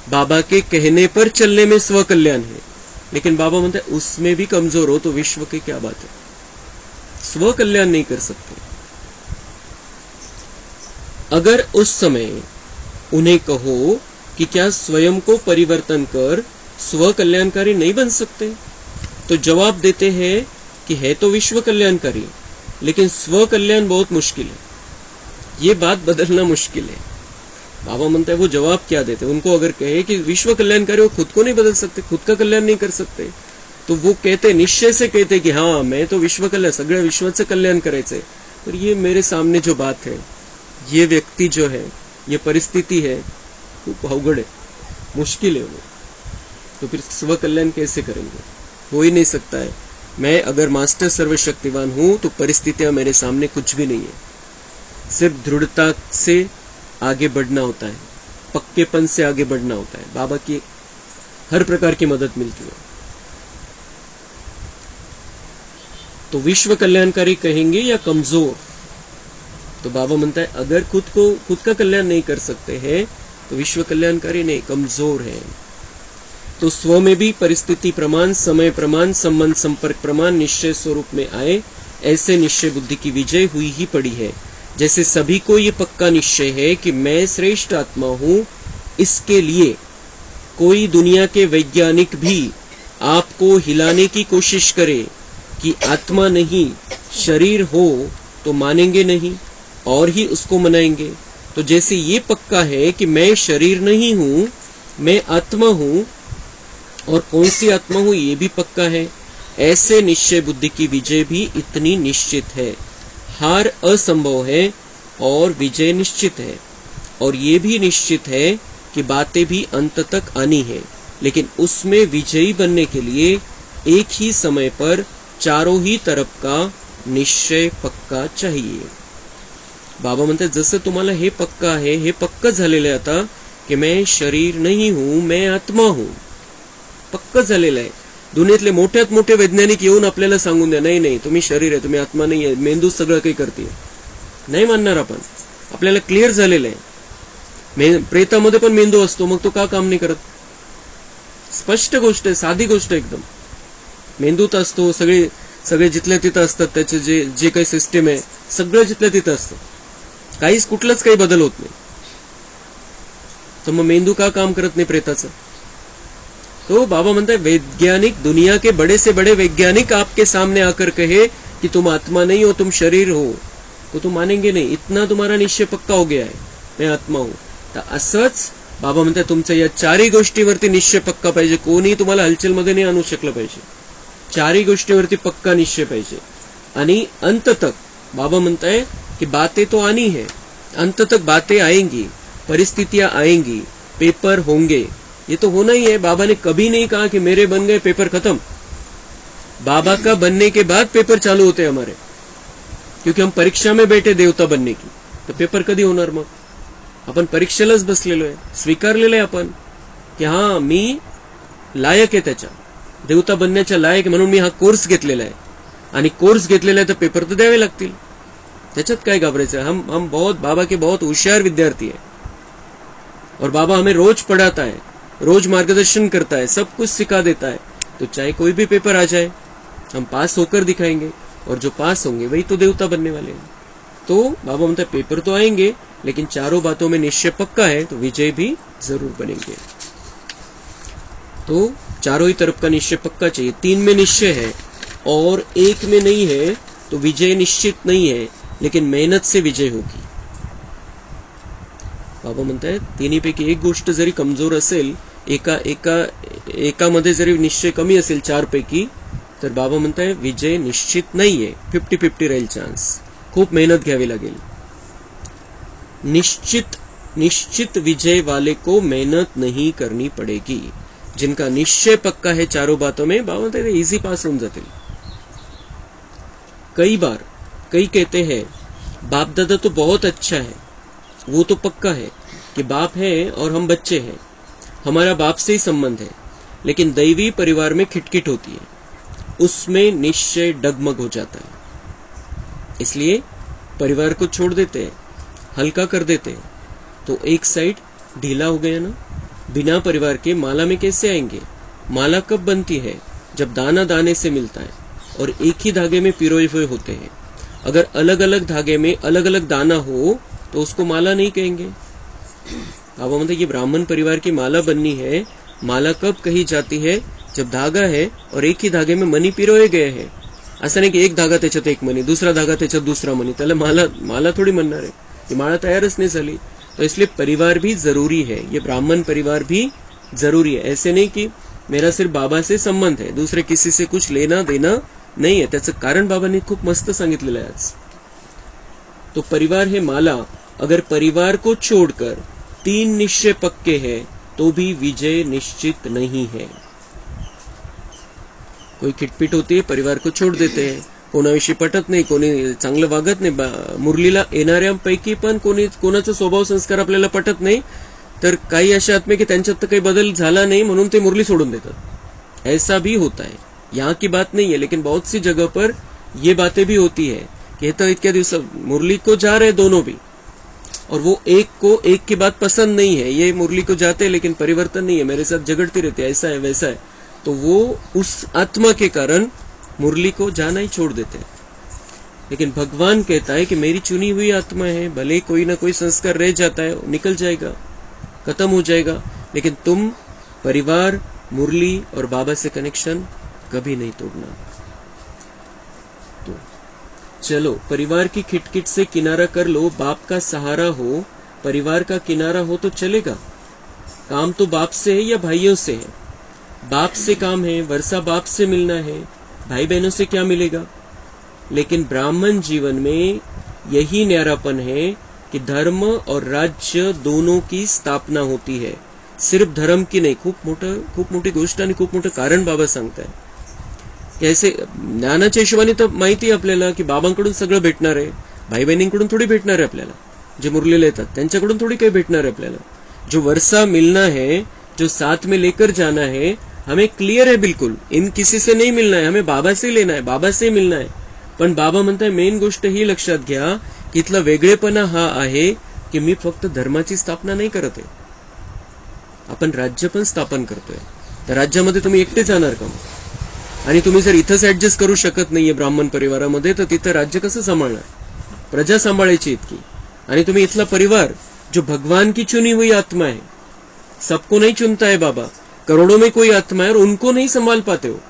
बाबा के कहने पर चलने में स्व कल्याण है। लेकिन बाबा म्हणते उसमें भी कमजोर हो तो विश्व की क्या बात है, स्व कल्याण नहीं कर सकते। अगर उस समय उन्हें कहो कि क्या स्वयं को परिवर्तन कर स्व कल्याणकारी नहीं बन सकते, तो जवाब देते हैं कि है तो विश्व कल्याणकारी, लेकिन स्व कल्याण बहुत मुश्किल है, ये बात बदलना मुश्किल है। बाबा म्हणता है वो जवाब क्या देते, उनको अगर कहे कि विश्व कल्याणकारी वो खुद को नहीं बदल सकते, खुद का कल्याण नहीं कर सकते, तो वो कहते निश्चय से कहते कि हाँ मैं तो विश्व कल्याण, सगळ्या विश्वाचं कल्याण करायचंय। पर ये मेरे सामने जो बात है, ये व्यक्ति जो है, ये परिस्थिति है, खूब अवघड है, मुश्किल है वो, तो फिर स्व कल्याण कैसे करेंगे? हो ही नहीं सकता है। मैं अगर मास्टर सर्वशक्तिवान हूं तो परिस्थितियां मेरे सामने कुछ भी नहीं है। सिर्फ दृढ़ता से आगे बढ़ना होता है, पक्केपन से आगे बढ़ना होता है, बाबा की हर प्रकार की मदद मिलती है। तो विश्व कल्याणकारी कहेंगे या कमजोर? तो बाबा म्हणता है अगर खुद का कल्याण नहीं कर सकते हैं तो विश्व कल्याणकारी नहीं, कमजोर है। तो स्व में भी परिस्थिति प्रमाण, समय प्रमाण, संबंध संपर्क प्रमाण निश्चय स्वरूप में आए, ऐसे निश्चय बुद्धि की विजय हुई ही पड़ी है। जैसे सभी को ये पक्का निश्चय है कि मैं श्रेष्ठ आत्मा हूं, इसके लिए कोई दुनिया के वैज्ञानिक भी आपको हिलाने की कोशिश करे कि आत्मा नहीं शरीर हो, तो मानेंगे नहीं और ही उसको मनाएंगे। तो जैसे ये पक्का है कि मैं शरीर नहीं हूं, मैं आत्मा हूं, और कौन सी आत्मा हूं ये भी पक्का है, ऐसे निश्चय बुद्धि की विजय भी इतनी निश्चित है। हार असंभव है और विजय निश्चित है। और ये भी निश्चित है कि बातें भी अंत तक आनी है, लेकिन उसमें विजयी बनने के लिए एक ही समय पर चारों ही तरफ का निश्चय पक्का चाहिए। बाबा म्हणतात जसं तुम्हाला हे पक्का आहे, हे पक्क झालेलं आहे आता की मैं शरीर नहीं हूं, मैं आत्मा हूं, पक्क झालेलं आहे। दुनियेतले मोठ्यात मोठे वैज्ञानिक येऊन आपल्याला सांगून द्या, नाही नाही तुम्ही शरीर आहे, तुम्ही आत्मा नाही आहे, मेंदू सगळं काही करते, नाही मानणार आपण. आपल्याला क्लिअर झालेलं आहे. प्रेतामध्ये पण मेंदू असतो, मग तो का काम नाही करत? स्पष्ट गोष्ट आहे, साधी गोष्ट एकदम. मेंदूत असतो, सगळे जिथल्या तिथं असतात, त्याचे जे काही सिस्टीम आहे सगळं जिथल्या तिथं असतं, काहीच कुठलंच काही बदल होत नाही. तर मग मेंदू का काम करत नाही प्रेताचं? तो बाबा म्हणते वैज्ञानिक, दुनिया के बड़े से बड़े वैज्ञानिक आपके सामने आकर कहे कि तुम आत्मा नहीं हो, तुम शरीर हो, तो तुम मानेंगे नहीं. इतना तुम्हारा निश्चय पक्का हो गया है, मैं आत्मा हूं. तर असंच बाबा म्हणतात तुमच्या या चारही गोष्टीवरती निश्चय पक्का पाहिजे. कोणी तुम्हाला हलचलमध्ये नाही आणू शकलं पाहिजे. चारही गोष्टीवरती पक्का निश्चय पाहिजे. आणि अंत तक बाबा म्हणताय कि बातें तो आनी है, अंत तक बातें आएंगी, परिस्थितियां आएंगी, पेपर होंगे, ये तो होना ही है. बाबा ने कभी नहीं कहा कि मेरे बन गए पेपर खत्म. बाबा का बनने के बाद पेपर चालू होते हमारे, क्योंकि हम परीक्षा में बैठे देवता बनने की. तर पेपर कधी होणार? मग आपण परीक्षेलाच बसलेलो आहे, स्वीकारलेलं आहे आपण की हा मी लायक आहे, त्याच्या देवता बनण्याच्या लायक, म्हणून मी हा कोर्स घेतलेला आहे. आणि कोर्स घेतलेला आहे तर पेपर तर द्यावे लागतील. त्याच्यात काय घाबरायचं? हम बहुत बाबा के बहुत होशियार विद्यार्थी है, और बाबा हमें रोज पढ़ाता है, रोज मार्गदर्शन करता है, सब कुछ सिखा देता है. तो चाहे कोई भी पेपर आ जाए, हम पास होकर दिखाएंगे, और जो पास होंगे वही तो देवता बनने वाले हैं. तो बाबा म्हणता पेपर तो आएंगे, लेकिन चारों बातों में निश्चय पक्का है, तो विजय भी जरूर बनेंगे. तो चारों ही तरफ का निश्चय पक्का चाहिए. 3 में निश्चय है और 1 में नहीं है, तो विजय निश्चित नहीं है, लेकिन मेहनत से विजय होगी. बाबा म्हणतायत तिन्हीपैकी एक गोष्ट जरी कमजोर असेल, एकामध्ये जरी निश्चय कमी असेल 4 पैकी, तर बाबा म्हणताय विजय निश्चित नाहीये, 50-50 राहील चान्स. खूप मेहनत घ्यावी लागेल. निश्चित विजय वाले को मेहनत नहीं करनी पड़ेगी. जिनका निश्चय पक्का है चारों बातों में, बाबा म्हणताय इजी पास होऊन जातील. कई कहते हैं बाप दादा तो बहुत अच्छा है, वो तो पक्का है कि बाप है और हम बच्चे हैं, हमारा बाप से ही संबंध है, लेकिन दैवी परिवार में खिटखिट होती है, उसमें निश्चय डगमग हो जाता है, इसलिए परिवार को छोड़ देते हैं, हल्का कर देते हैं. तो एक साइड ढीला हो गया ना. बिना परिवार के माला में कैसे आएंगे? माला कब बनती है? जब दाना दाने से मिलता है और एक ही धागे में पिरोए हुए होते हैं. अगर अलग अलग धागे में अलग अलग दाना हो तो उसको माला नहीं कहेंगे. बाबा मतलब ये ब्राह्मण परिवार की माला बननी है. माला कब कही जाती है? जब धागा है और एक ही धागे में मनी पिरोए गए हैं. असं नाही की एक धागा त्याच्यात एक मनी, दुसरा धागा त्याच्यात दुसरा मनी, त्याला माला थोडी म्हणणार आहे. ती माळा तयारच नाही झाली. तो इसलिए परिवार भी जरूरी है, ये ब्राह्मण परिवार भी जरूरी है. ऐसे नहीं कि मेरा सिर्फ बाबा से संबंध है, दूसरे किसी से कुछ लेना देना नहीं है. त्याचं कारण बाबांनी खूप मस्त सांगितलेलं आहे आज. तो परिवार है माला. अगर परिवार को छोड़कर 3 निश्चय पक्के हैं तो भी विजय निश्चित नहीं है. कोई खिटपिट होती है, परिवार को छोड़ देते हैं, कोणाविषयी पटत नाही, कोणी चांगलं वागत नाही. मुरलीला येणाऱ्यांपैकी पण कोणाचा स्वभाव संस्कार आपल्याला पटत नाही, तर काही अशा आत्मे की त्यांच्यात तर काही बदल झाला नहीं, म्हणून ते मुरली सोडून देतात. ऐसा भी होता है. यहाँ की बात नहीं है, लेकिन बहुत सी जगह पर ये बातें भी होती है कि तो इतने दिवस मुरली को जा रहे दोनों भी, और वो एक की बात पसंद नहीं है. ये मुरली को जाते हैं लेकिन परिवर्तन नहीं है, मेरे साथ झगड़ती रहती है, ऐसा है वैसा है. तो वो उस आत्मा के कारण मुरली को जाना ही छोड़ देते हैं. लेकिन भगवान कहता है कि मेरी चुनी हुई आत्मा है, भले कोई ना कोई संस्कार रह जाता है, निकल जाएगा, खत्म हो जाएगा, लेकिन तुम परिवार, मुरली और बाबा से कनेक्शन कभी नहीं तोड़ना. तो चलो परिवार की खिटखिट से किनारा कर लो. बाप का सहारा हो, परिवार का किनारा हो तो चलेगा. काम तो बाप से है या भाइयों से है? बाप से काम है, वर्षा बाप से मिलना है, भाई बहनों से क्या मिलेगा? लेकिन ब्राह्मण जीवन में यही न्यारापन है कि धर्म और राज्य दोनों की स्थापना होती है, सिर्फ धर्म की नाही. खूप मोठी गोष्ट आणि खूप मोठं कारण बाबा सांगताय. कैसे ज्ञानाच्या हिशोबाने तर माहिती आहे आपल्याला की बाबांकडून सगळं भेटणार आहे, भाई बहिणींकडून थोडी भेटणार आहे आपल्याला. जे मुरलेले येतात त्यांच्याकडून थोडी काही भेटणार आहे आपल्याला. जो वर्षा मिलना है, जो साथ में लेकर जाना है, हमें क्लियर है बिलकुल, इन किसी से नाही मिळणार आहे, हमें बाबा से लेना है, बाबा से मिळणार आहे. पण बाबा म्हणताय मेन गोष्ट ही लक्षात घ्या की इथला वेगळेपणा हा आहे की मी फक्त धर्माची स्थापना नाही करत आहे, आपण राज्य पण स्थापन करतोय. तर राज्यामध्ये तुम्ही एकटे जाणार का? आणि तुम्ही जर इथंच ऍडजस्ट करू शकत नाहीये ब्राह्मण परिवारामध्ये, तर तिथं राज्य कसं सांभाळणार? प्रजा सांभाळायची इतकी. आणि तुम्ही इथला परिवार जो भगवान की चुनी हुई आत्मा है, सबको नहीं चुनता है बाबा, करोड़ों में कोई आत्मा है और उनको नहीं संभाल पाते हो,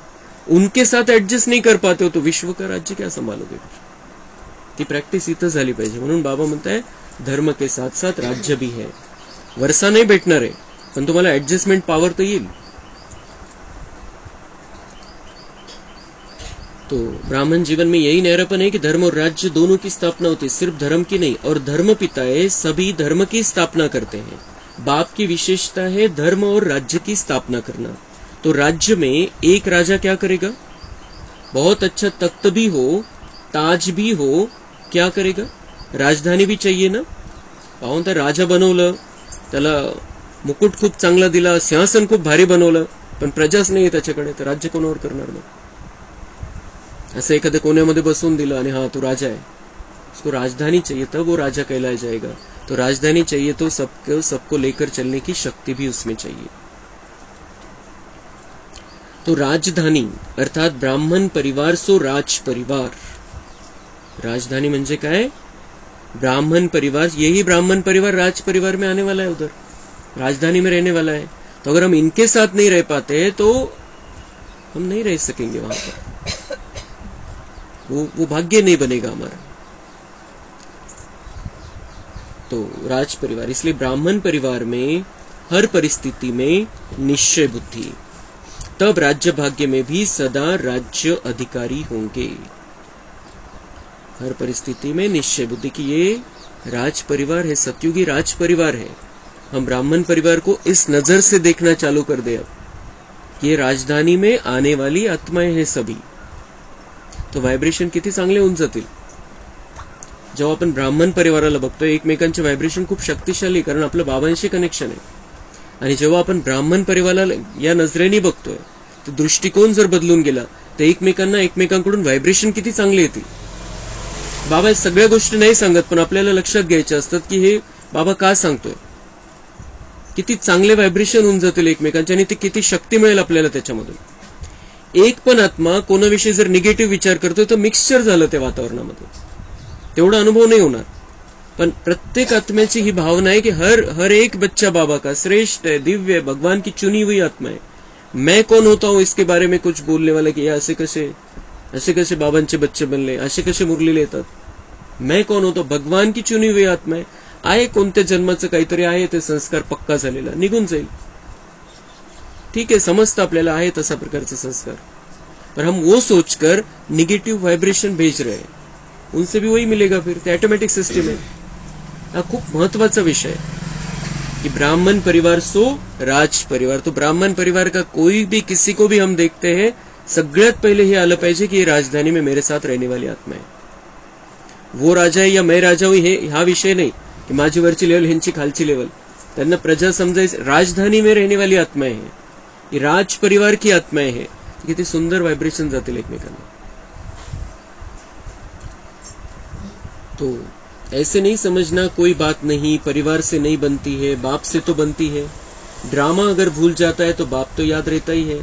उनके साथ एडजस्ट नहीं कर पाते हो, तो विश्व का राज्य क्या संभालोगे? ती प्रॅक्टिस इथं झाली पाहिजे. म्हणून बाबा म्हणताय धर्म के साथ साथ राज्य भी है. वर्षा नाही भेटणार आहे, पण तुम्हाला ऍडजस्टमेंट पॉवर तर येईल. तो ब्राह्मण जीवन में यही नहरापन है कि धर्म और राज्य दोनों की स्थापना होती है, सिर्फ धर्म की नहीं. और धर्म पिताएं सभी धर्म की स्थापना करते हैं. बाप की विशेषता है धर्म और राज्य की स्थापना करना. तो राज्य में एक राजा क्या करेगा? बहुत अच्छा तख्त भी हो, ताज भी हो, क्या करेगा? राजधानी भी चाहिए ना. पाहून तर राजा बनवलं, त्याला मुकुट खूप चांगला दिला, सिंहासन खूप भारी बनवलं, पण प्रजाच नाही त्याच्याकडे, तर राज्य कोणावर करणार मग? असं एखाद्या कोण्यामध्ये बसवून दिलं आणि हाँ तो राजा है, उसको राजधानी चाहिए तब वो राजा कहलाया जाएगा. तो राजधानी चाहिए तो सबको लेकर चलने की शक्ति भी उसमें चाहिए. तो राजधानी अर्थात ब्राह्मण परिवार सो राज परिवार. राजधानी म्हणजे काय? ब्राह्मण परिवार. यही ब्राह्मण परिवार राज परिवार में आने वाला है, उधर राजधानी में रहने वाला है. तो अगर हम इनके साथ नहीं रह पाते तो हम नहीं रह सकेंगे वहां पर, वो भाग्य नहीं बनेगा हमारा. तो राज परिवार, इसलिए ब्राह्मण परिवार में हर परिस्थिति में निश्चय बुद्धि, तब राज्य भाग्य में भी सदा राज्य अधिकारी होंगे. हर परिस्थिति में निश्चय बुद्धि की ये राज परिवार है, सतयुगी राज परिवार है. हम ब्राह्मण परिवार को इस नजर से देखना चालू कर दे अब कि ये राजधानी में आने वाली आत्माएं हैं सभी, तो व्हायब्रेशन किती चांगले होऊन जातील. जेव्हा आपण ब्राह्मण परिवाराला बघतोय, एकमेकांचे व्हायब्रेशन खूप शक्तिशाली, कारण आपलं बाबांशी कनेक्शन आहे. आणि जेव्हा आपण ब्राह्मण परिवाराला या नजरेने बघतोय, तर दृष्टिकोन जर बदलून गेला तर एकमेकांकडून व्हायब्रेशन किती चांगले येतील. बाबा सगळ्या गोष्टी नाही सांगत, पण आपल्याला लक्षात घ्यायच्या असतात की हे बाबा का सांगतोय. किती चांगले व्हायब्रेशन होऊन जातील एकमेकांचे, आणि ते किती शक्ती मिळेल आपल्याला त्याच्यामधून. एक पण आत्मा कोणाविषयी जर निगेटिव्ह विचार करतोय तर मिक्सचर झालं त्या वातावरणामध्ये, तेवढा अनुभव नाही होणार. पण प्रत्येक आत्म्याची ही भावना आहे की हर एक बच्चा बाबा का श्रेष्ठ है, दिव्य है, भगवान की चुनी हुई आत्मा है. मैं कौन होता हूं इसके बारे में कुछ बोलने वाला कि असे कसे बाबांचे बच्चे बनले, असे कसे मुरलेले येतात. मैं कौन होतो? भगवान की चुनी हुई आत्मा आहे. कोणत्या जन्माचं काहीतरी आहे, ते संस्कार पक्का झालेला, निघून जाईल. ठीक है, समझता आपल्याला आहे तसा प्रकारचे संस्कार, पर हम वो सोचकर निगेटिव वाइब्रेशन भेज रहे हैं, उनसे भी वही मिलेगा फिर. ते ऑटोमेटिक सिस्टम है. हा खूप महत्वाचा विषय है कि ब्राह्मण परिवार सो राज परिवार. तो ब्राह्मण परिवार का कोई भी किसी को भी हम देखते हैं, सगळ्यात पहिले हे आलं पाहिजे की ये राजधानी में मेरे साथ रहने वाली आत्मा है. वो राजा है या मैं राजा हूं, हे हा विषय नाही की माझी वरची लेवल ह्यांची खालची लेवल. त्यांना प्रजा समजायची, राजधानी में रहने वाली आत्माएं है, ये राज परिवार की आत्माएं है. किती सुंदर व्हायब्रेशन जातील एकमेकांना. तो ऐसे नहीं समझना कोई बात नहीं, परिवार से नहीं बनती है, बाप से तो बनती है. ड्रामा अगर भूल जाता है तो बाप तो याद रहता ही है,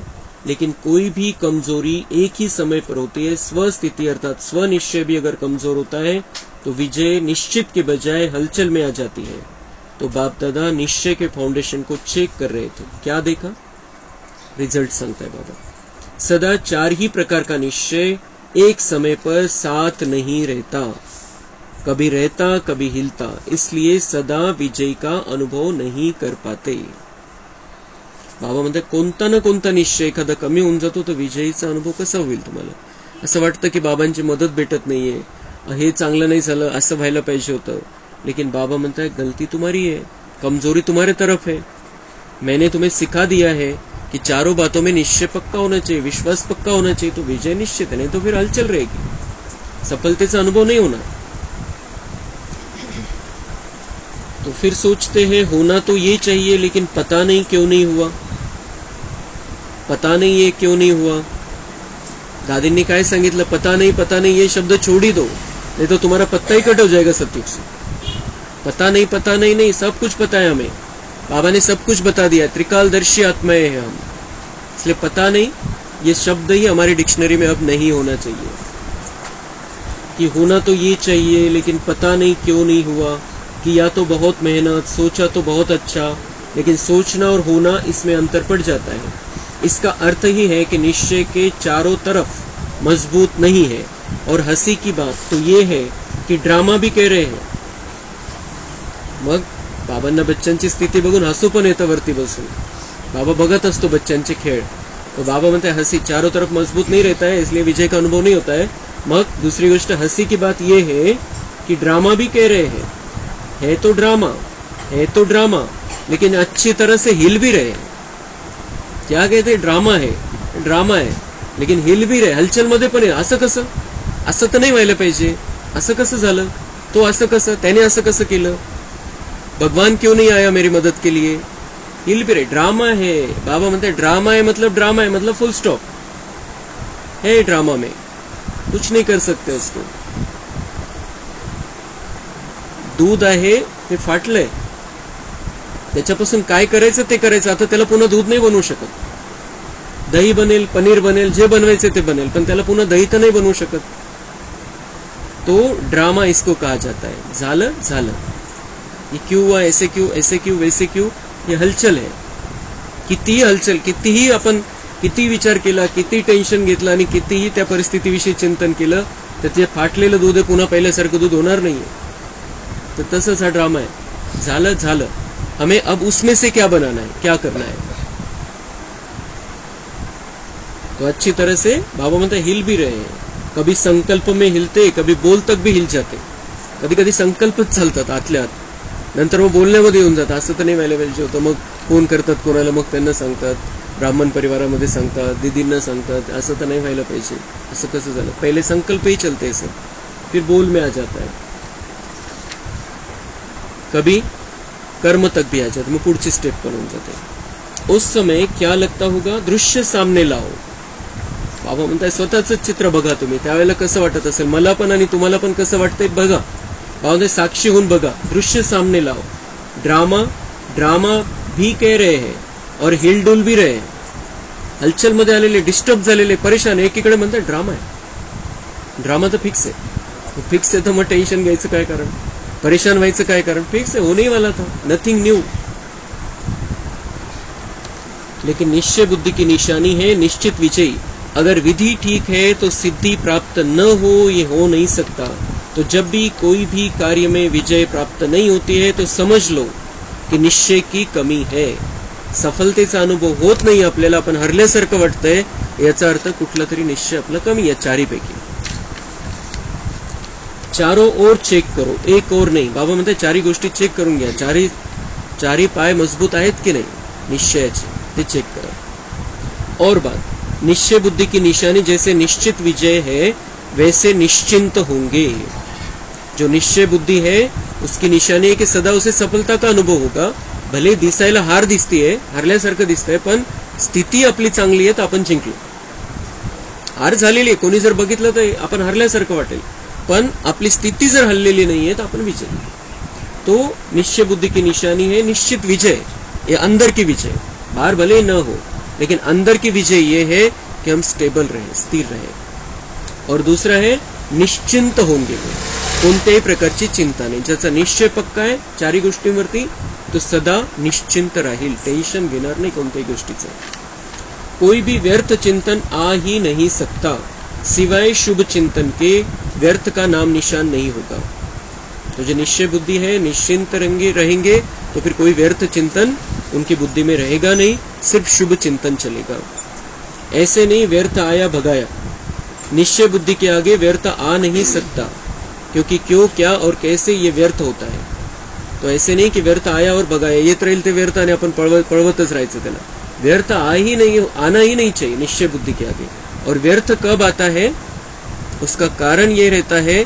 लेकिन कोई भी कमजोरी एक ही समय पर होती है. स्वस्थिति अर्थात स्वनिश्चय भी अगर कमजोर होता है तो विजय निश्चित के बजाय हलचल में आ जाती है. तो बाप दादा निश्चय के फाउंडेशन को चेक कर रहे थे, क्या देखा? रिजल्ट सांगता है बाबा. सदा 4 ही प्रकार का निश्चय एक समय पर साथ नहीं रहता, कभी रहता कभी हिलता, इसलिए सदा विजय का अनुभव नहीं कर पाते. बाबा म्हणतात कोणता ना कोणता निश्चय एखादा कमी होऊन जातो, तर विजयीचा अनुभव कसा होईल तुम्हाला? असं वाटतं की बाबांची मदत भेटत नाहीये, हे चांगलं नाही झालं, असं व्हायला पाहिजे होतं. लेकिन बाबा म्हणताय गलती तुम्हारी है, कमजोरी तुम्हारे तरफ है. मैंने तुम्हें सिखा दिया है कि चारों बातों में निश्चय पक्का होना चाहिए, विश्वास पक्का होना चाहिए, तो विजय निश्चित है. नहीं तो फिर हलचल रहेगी, सफलतेचा अनुभव नहीं होना. तो फिर सोचते हैं होना तो ये चाहिए, लेकिन पता नहीं क्यों नहीं हुआ. पता नहीं ये क्यों नहीं हुआ. दादींनी काय सांगितलं, पता नहीं ये शब्द छोड़ ही दो, नहीं तो तुम्हारा पत्ता ही कट हो जाएगा सत्युग से. पता नहीं, सब कुछ पता है हमें. बाबा ने सब कुछ बता दिया. त्रिकालदर्शी आत्माएं हैं हम. इसलिए पता नहीं ये शब्द ही हमारी डिक्शनरी में अब नहीं होना चाहिए. कि होना तो ये चाहिए, लेकिन पता नहीं क्यों नहीं हुआ. कि या तो बहुत मेहनत, सोचा तो बहुत अच्छा, लेकिन सोचना और होना इसमें अंतर पड़ जाता है. इसका अर्थ ही है कि निश्चय के चारों तरफ मजबूत नहीं है. और हंसी की बात तो ये है की ड्रामा भी कह रहे हैं. मग बाबांना बच्चांची स्थिती बघून हसू पण येतं वरती बसून. बाबा बघत असतो बच्चांचे खेळ. तो बाबा म्हणते हंसी चारों तरफ मजबूत नहीं रहता है, इसलिए विजय का अनुभव नहीं होता है. मग दूसरी गोष्ट हंसी की बात ये है कि ड्रामा भी कह रहे हैं. है तो ड्रामा, लेकिन अच्छी तरह से हिल भी रहे हैं. क्या कहते ड्रामा है, लेकिन हिल भी रहे, हलचल मध्ये पण आहे. असं कसं? असं तर नाही व्हायला पाहिजे. असं कसं झालं? तो असं कसं? त्याने असं कसं केलं? भगवान क्यों नहीं आया मेरी मदद के लिए? हिल भी रहे. ड्रामा है. बाबा म्हणते ड्रामा है मतलब फुल स्टॉप है. ड्रामा में कुछ नहीं कर सकते उसको. दूध आहे ते फाटलंय, त्याच्यापासून काय करायचं ते करायचं. आता त्याला पुन्हा दूध नाही बनवू शकत. दही बनेल, पनीर बनेल, जे बनवायचे ते बनेल, पण त्याला पुन्हा दही तर नाही बनवू शकत. तो ड्रामा इसको कहा जाता है. झालं. ये क्यों हुआ, ऐसे क्यों वैसे क्यों, ये हलचल है. कितीही आपण किती विचार केला, किती टेन्शन घेतलं आणि कितीही त्या परिस्थितीविषयी चिंतन केलं, तर ते फाटलेलं दूध आहे, पुन्हा पहिल्यासारखं दूध होणार नाहीये. तर तसंच हा ड्रामा आहे. झालं. हमें अब उसमें से क्या बनाना है, क्या करना है. तो अच्छी तरह से बाबा म्हणता हिल भी रहे हैं. कभी संकल्प में हिलते, कभी बोल तक भी हिल जाते. कधी संकल्पच चालतात आतल्या आत, नंतर मग बोलण्यामध्ये येऊन जातात. असं तर नाही व्हायला पाहिजे होतं. मग फोन करतात कोणाला, मग त्यांना सांगतात, ब्राह्मण परिवारामध्ये सांगतात, दीदींना सांगतात. असं तर नाही व्हायला पाहिजे. असं कसं झालं? पहिले संकल्प ही चलते ऐसे, फिर बोल में आ जाता है. कभी कर्म तक भी आ जाते, मग पुढची स्टेप पण होऊन जाते. उस समय क्या लगता होगा, दृश्य सामने लाओ. बाबा म्हणताय स्वतःच चित्र बघा तुम्ही. त्यावेळेला कसं वाटत असेल, मला पण आणि तुम्हाला पण कसं वाटतंय बघा. बाबा म्हणताय साक्षी होऊन बघा. दृश्य सामने लाओ. ड्रामा भी कह रहे हैं और हिलडुल भी रहे हैं. हलचल मध्ये आलेले, डिस्टर्ब झालेले, परेशान. एकीकडे म्हणतात ड्रामा आहे. ड्रामा तर फिक्स आहे तर मग टेन्शन घ्यायचं काय कारण, परेशान व्हायचं काय कारण? फिक्स है, होने ही वाला था, नथिंग न्यू. लेकिन निश्चय बुद्धि की निशानी है निश्चित विजयी. अगर विधि ठीक है तो सिद्धि प्राप्त न हो, ये हो नहीं सकता. तो जब भी कोई भी कार्य में विजय प्राप्त नहीं होती है तो समझ लो की निश्चय की कमी है. सफलतेचा अनुभव होत नाही आपल्याला, आपण हरल्यासारखं वाटतंय, याचा अर्थ कुठला तरी निश्चय आपला कमी आहे चारीपैकी. चारों ओर चेक करो, एक और नहीं. बाबा म्हणते चारी गोष्टी चेक करून घ्या. चारी पाय मजबूत आहेत की नाही निश्चयाचे, ते चेक करा. और बात, निश्चय बुद्धि की निशानी जैसे निश्चित विजय है वैसे निश्चिंत होंगे. जो निश्चय बुद्धि है उसकी निशानी है कि सदा उसे सफलता का अनुभव होगा. भले दिसायला हार दिसतीये, हरल्यासारखं दिसतंय, पण स्थिती आपली चांगली आहे तर आपण जिंकलो. हार झालेली आहे, कोणी जर बघितलं तर आपण हरल्यासारखं वाटेल, पण आपली स्थिती जर हललेली नाहीये तर आपण विजय. तो निश्चय बुद्धि की निशानी है निश्चित विजय. ये अंदर की विजय, बाहर भले न हो, लेकिन अंदर की विजय ये है कि हम स्टेबल रहे, स्थिर रहे. और दूसरा है निश्चिंत होंगे, कोणत्याही प्रकारची चिंता नाही. ज्याचा निश्चय पक्का आहे चारी गोष्टींवरती, तो सदा निश्चिंत राहील, टेन्शन घेणार नाही कोणत्याही गोष्टीचं. कोई भी व्यर्थ चिंतन आ ही नहीं सकता, सिवाय शुभ चिंतन के व्यर्थ का नाम निशान नहीं होगा. तो जो निश्चय बुद्धि है निश्चिंत रहेंगे तो फिर कोई व्यर्थ चिंतन उनकी बुद्धि में रहेगा नहीं, सिर्फ शुभ चिंतन चलेगा. ऐसे नहीं व्यर्थ आया भगाया. निश्चय बुद्धि के आगे व्यर्थ आ नहीं सकता, क्योंकि क्यों, क्या और कैसे ये व्यर्थ होता है. तो ऐसे नहीं कि व्यर्थ आया और भगाया, येत राहील ते व्यर्थ आणि आपण पळवतच राहायचं त्याला. व्यर्थ आना ही नहीं चाहिए निश्चय बुद्धि के आगे. और व्यर्थ कब आता है, उसका कारण ये रहता है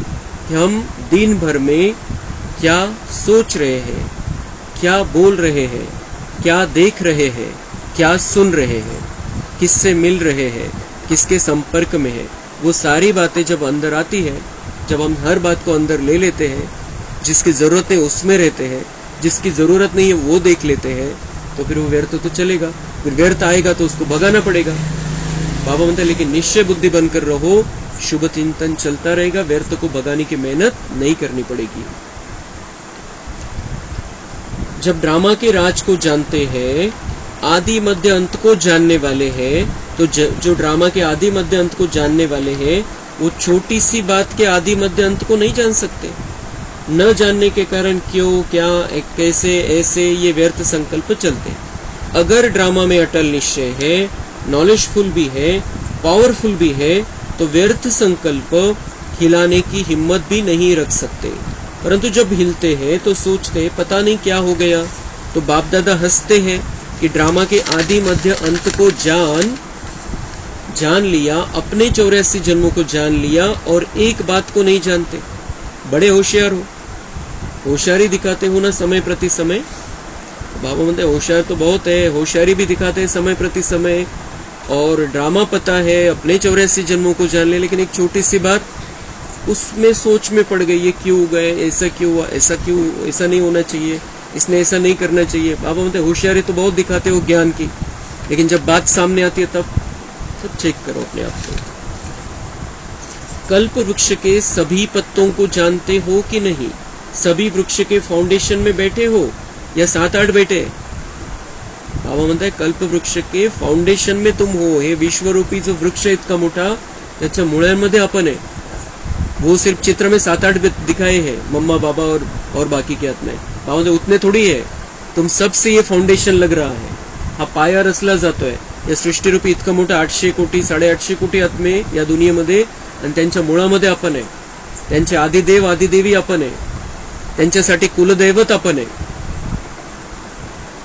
कि हम दिन भर में क्या सोच रहे हैं, क्या बोल रहे हैं, क्या देख रहे हैं, क्या सुन रहे हैं. किससे मिल रहे हैं, किसके संपर्क में है, वो सारी बातें जब अंदर आती है, जब हम हर बात को अंदर ले लेते हैं, जिसकी जरूरत है उसमें रहते हैं, जिसकी जरूरत नहीं है वो देख लेते हैं, तो फिर वो व्यर्थ तो चलेगा। फिर व्यर्थ आएगा तो उसको भगाना पड़ेगा। बाबा बोलते हैं लेकिन निश्चय बुद्धि बनकर रहो, शुभ चिंतन चलता रहेगा, व्यर्थ को भगाने की मेहनत नहीं करनी पड़ेगी। जब ड्रामा के राज को जानते हैं, आदि मध्य अंत को जानने वाले हैं, तो जो ड्रामा के आदि मध्य अंत को जानने वाले हैं, वो छोटी सी बात के आदि मध्य अंत को नहीं जान सकते। न जानने के कारण क्यों, क्या, कैसे, ऐसे ये व्यर्थ संकल्प चलते हैं। अगर ड्रामा में अटल निश्चय है, नॉलेजफुल भी है, पावरफुल भी है, तो व्यर्थ संकल्प हिलाने की हिम्मत भी नहीं रख सकते। परंतु जब हिलते हैं तो सोचते हैं पता नहीं क्या हो गया, तो बाप दादा हंसते हैं कि ड्रामा के आदि मध्य अंत को जान लिया, अपने 84 जन्मों को जान लिया, और एक बात को नहीं जानते। बड़े होशियार हो, होशियारी दिखाते हो ना समय प्रति समय। बाबा बोलते होशियार तो बहुत है, होशियारी भी दिखाते हैं समय प्रति समय, और ड्रामा पता है, अपने 84 जन्मों को जान ले, लेकिन एक छोटी सी बात उसमें सोच में पड़ गई, ये क्यों हो गए, ऐसा क्यों हुआ, ऐसा क्यों, ऐसा नहीं होना चाहिए, इसने ऐसा नहीं करना चाहिए। बाबा बोलते होशियारी तो बहुत दिखाते हो ज्ञान की, लेकिन जब बात सामने आती है तब सब चेक करो अपने आप को। कल्प वृक्ष के सभी पत्तों को जानते हो कि नहीं? सभी वृक्ष के फाउंडेशन में बैठे हो या 7-8 बैठे? बाबा म्हणताय कल्प वृक्ष के फाउंडेशन में तुम हो। हे विश्वरूपी जो वृक्ष इतका मोठा, त्याच्या मुळ्यांमध्ये आपण आहे। वो सिर्फ चित्र में 7-8 दिखाए हैं, मम्मा बाबा और बाकी के हाथ में। बाबा म्हणताय उतने थोड़ी है, तुम सबसे ये फाउंडेशन लग रहा है। हा पाया रचला जातोय या सृष्टीरूपी इतका मोठा 800 कोटी 850 कोटी आत्मे या दुनियेमध्ये, आणि त्यांच्या मुळामध्ये आपण आहे। त्यांचे आदिदेव आदिदेवी आपण आहे, त्यांच्यासाठी कुलदैवत अपन है।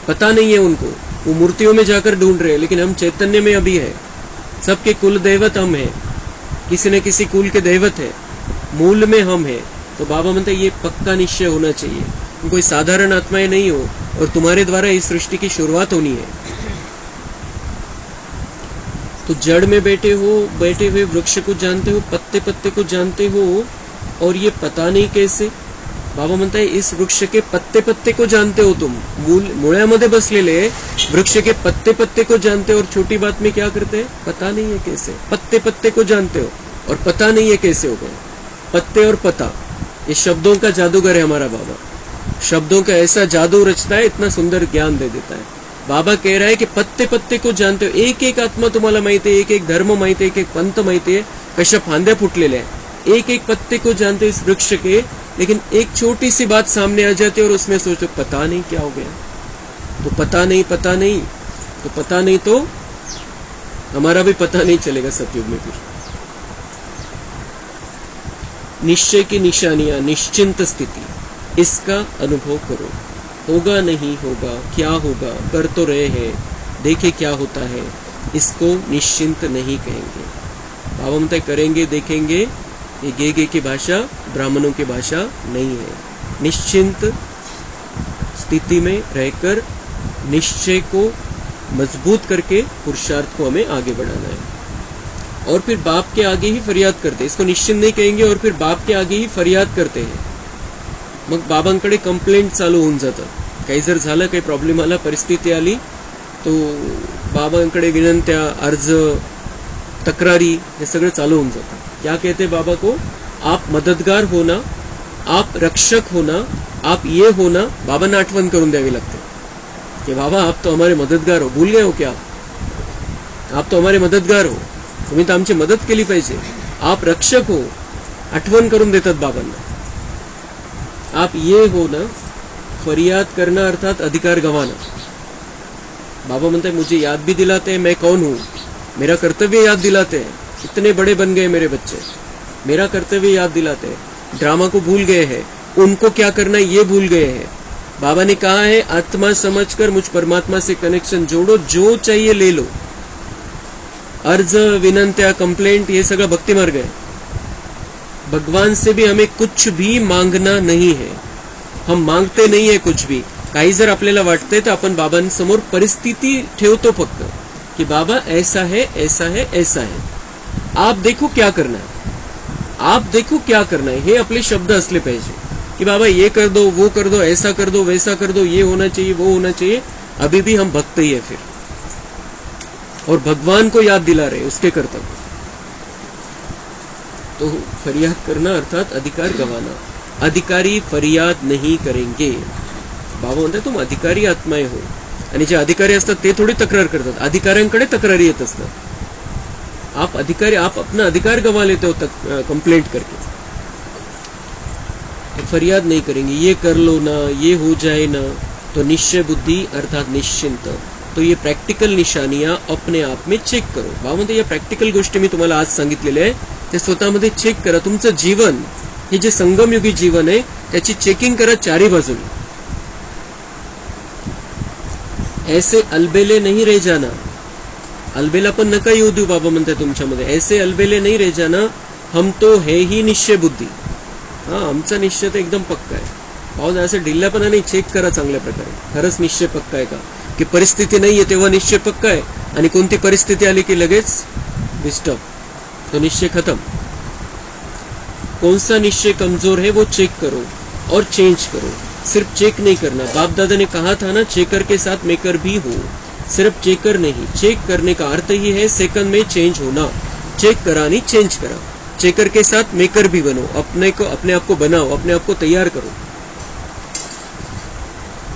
पता नहीं है उनको, वो मूर्तियों में जाकर ढूंढ रहे हैं, लेकिन हम चैतन्य में अभी है। सबके कुल दैवत हम हैं, किसी न किसी कुल के दैवत है, मूल में हम हैं। तो बाबा म्हणते ये पक्का निश्चय होना चाहिए, तुम कोई साधारण आत्माएं नहीं हो, और तुम्हारे द्वारा इस सृष्टि की शुरुआत होनी है। तो जड़ में बैठे हुए वृक्ष को जानते हो, पत्ते पत्ते को जानते हो, और ये पता नहीं कैसे। बाबा म्हणता है इस वृक्ष के पत्ते पत्ते को जानते हो तुम, मुळ्यामध्ये बसलेले वृक्ष के पत्ते पत्ते को जानते हो, और छोटी बात में क्या करते हैं, पता नहीं है कैसे। पत्ते पत्ते को जानते हो और पता नहीं है कैसे हो गए। पत्ते और पता, ये शब्दों का जादूगर है हमारा बाबा। शब्दों का ऐसा जादू रचता है, इतना सुंदर ज्ञान दे देता है। बाबा कह रहा है कि पत्ते पत्ते को जानते हो, एक एक आत्मा तुम्हाला माहिती है, एक एक धर्म माहिती है, एक एक पंथ माहिती है, कशा फांद्या फुटलेल्या आहे। एक एक पत्ते को जानते हो इस वृक्ष के, लेकिन एक छोटी सी बात सामने आ जाती है और उसमें सोचो पता नहीं क्या हो गया। तो पता नहीं तो हमारा भी पता नहीं चलेगा सतयुग में। फिर निश्चय की निशानियां, निश्चिंत स्थिति, इसका अनुभव करो। होगा नहीं होगा, क्या होगा, कर तो रहे हैं, देखे क्या होता है, इसको निश्चिंत नहीं कहेंगे। बाबा म्हणते करेंगे देखेंगे, ये गे की भाषा ब्राह्मणों की भाषा नहीं है। निश्चिंत स्थिति में रहकर निश्चय को मजबूत करके पुरुषार्थ को हमें आगे बढ़ाना है। और फिर बाप के आगे ही फरियाद करते, इसको निश्चिंत नहीं कहेंगे, और फिर बाप के आगे ही फरियाद करते हैं। मग बाबांकडे कंप्लेंट चालू होऊन जातात। काही जर झालं, काही प्रॉब्लेम आला, परिस्थिती आली, तो बाबांकडे विनंत्या, अर्ज, तक्रारी हे सगळं चालू होऊन जातं। क्या कहते बाबा को, आप मददगार होना, आप रक्षक होना, आप ये होना। बाबांना आठवण करून द्यावी लागते कि बाबा आप तो हमारे मददगार हो, भूल गए हो क्या? आप तो हमारे मददगार हो, तुम्ही तर आमची मदत केली पाहिजे। आप रक्षक हो, आठवण करून देतात बाबांना। आप ये हो ना, फरियाद करना अर्थात अधिकार गंवाना। बाबा म्हणते हैं मुझे याद भी दिलाते हैं मैं कौन हूं, मेरा कर्तव्य याद दिलाते हैं। इतने बड़े बन गए मेरे बच्चे, मेरा कर्तव्य याद दिलाते हैं। ड्रामा को भूल गए हैं, उनको क्या करना है ये भूल गए हैं। बाबा ने कहा है आत्मा समझकर मुझ परमात्मा से कनेक्शन जोड़ो, जो चाहिए ले लो। अर्ज, विनंत्या, कंप्लेंट, ये सगळं भक्ति मार्ग है। भगवान से भी हमें कुछ भी मांगना नहीं है, हम मांगते नहीं है कुछ भी। काही जर आपल्याला वाटतंय तर आपण बाबांसमोर परिस्थिती ठेवतो फक्त, की बाबा ऐसा है, ऐसा है, ऐसा है, आप देखो क्या करना है, आप देखो क्या करना है, हे आपले शब्द असले पाहिजे कि बाबा ये कर दो, वो कर दो, ऐसा कर दो, वैसा कर दो, ये होना चाहिए, वो होना चाहिए। अभी भी हम भक्त ही है फिर, और भगवान को याद दिला रहे उसके कर्तव्य। तो फरियाद करना अर्थात अधिकार गंवाना। अधिकारी फरियाद नहीं करेंगे। बाबा म्हणतात तुम अधिकारी आत्माए हो, आणि जे अधिकारी असतात ते थोडी तक्रार करतात, अधिकाऱ्यांकडे तक्रारी येत असतात। आप अधिकारी, आप अपना अधिकार गंवा लेते हो कंप्लेंट करके। तो फरियाद नहीं करेंगे, ये कर लो ना, ये हो जाए ना। तो निश्चय बुद्धि अर्थात निश्चिंत। तो ये प्रॅक्टिकल निशानियां अपने आप में चेक करो। बाबा म्हणते या प्रॅक्टिकल गोष्टी मी तुम्हाला आज सांगितलेल्या आहे, ते स्वतःमध्ये चेक करा। तुमचं जीवन हे जे संगमयुगी जीवन आहे त्याची चेकिंग करा चारी बाजूने। ऐसे अलबेले नहीं रह जाना, अलबेला पण नका येऊ देऊ बाबा म्हणते तुमच्यामध्ये। ऐसे अलबेले नहीं रह जाना, हम तो है ही निश्चय बुद्धी। हा, आमचा निश्चय तर एकदम पक्का आहे। पाहून असं ढिल्ल्यापणाने चेक करा चांगल्या प्रकारे, खरंच निश्चय पक्का आहे का, की परिस्थिती नाहीये तेव्हा निश्चय पक्का आहे, आणि कोणती परिस्थिती आली की लगेच डिस्टर्ब, तो निश्चय खत्म। कौन सा निश्चय कमजोर है वो चेक करो और चेंज करो। सिर्फ चेक नहीं करना, बाप दादा ने कहा था ना, चेकर के साथ मेकर भी हो। सिर्फ चेकर नहीं, चेक करने का अर्थ ही है सेकंड में चेंज होना। चेक करा नहीं, चेंज करा। चेकर के साथ मेकर भी बनो, अपने आप को बनाओ, अपने आप को तैयार करो।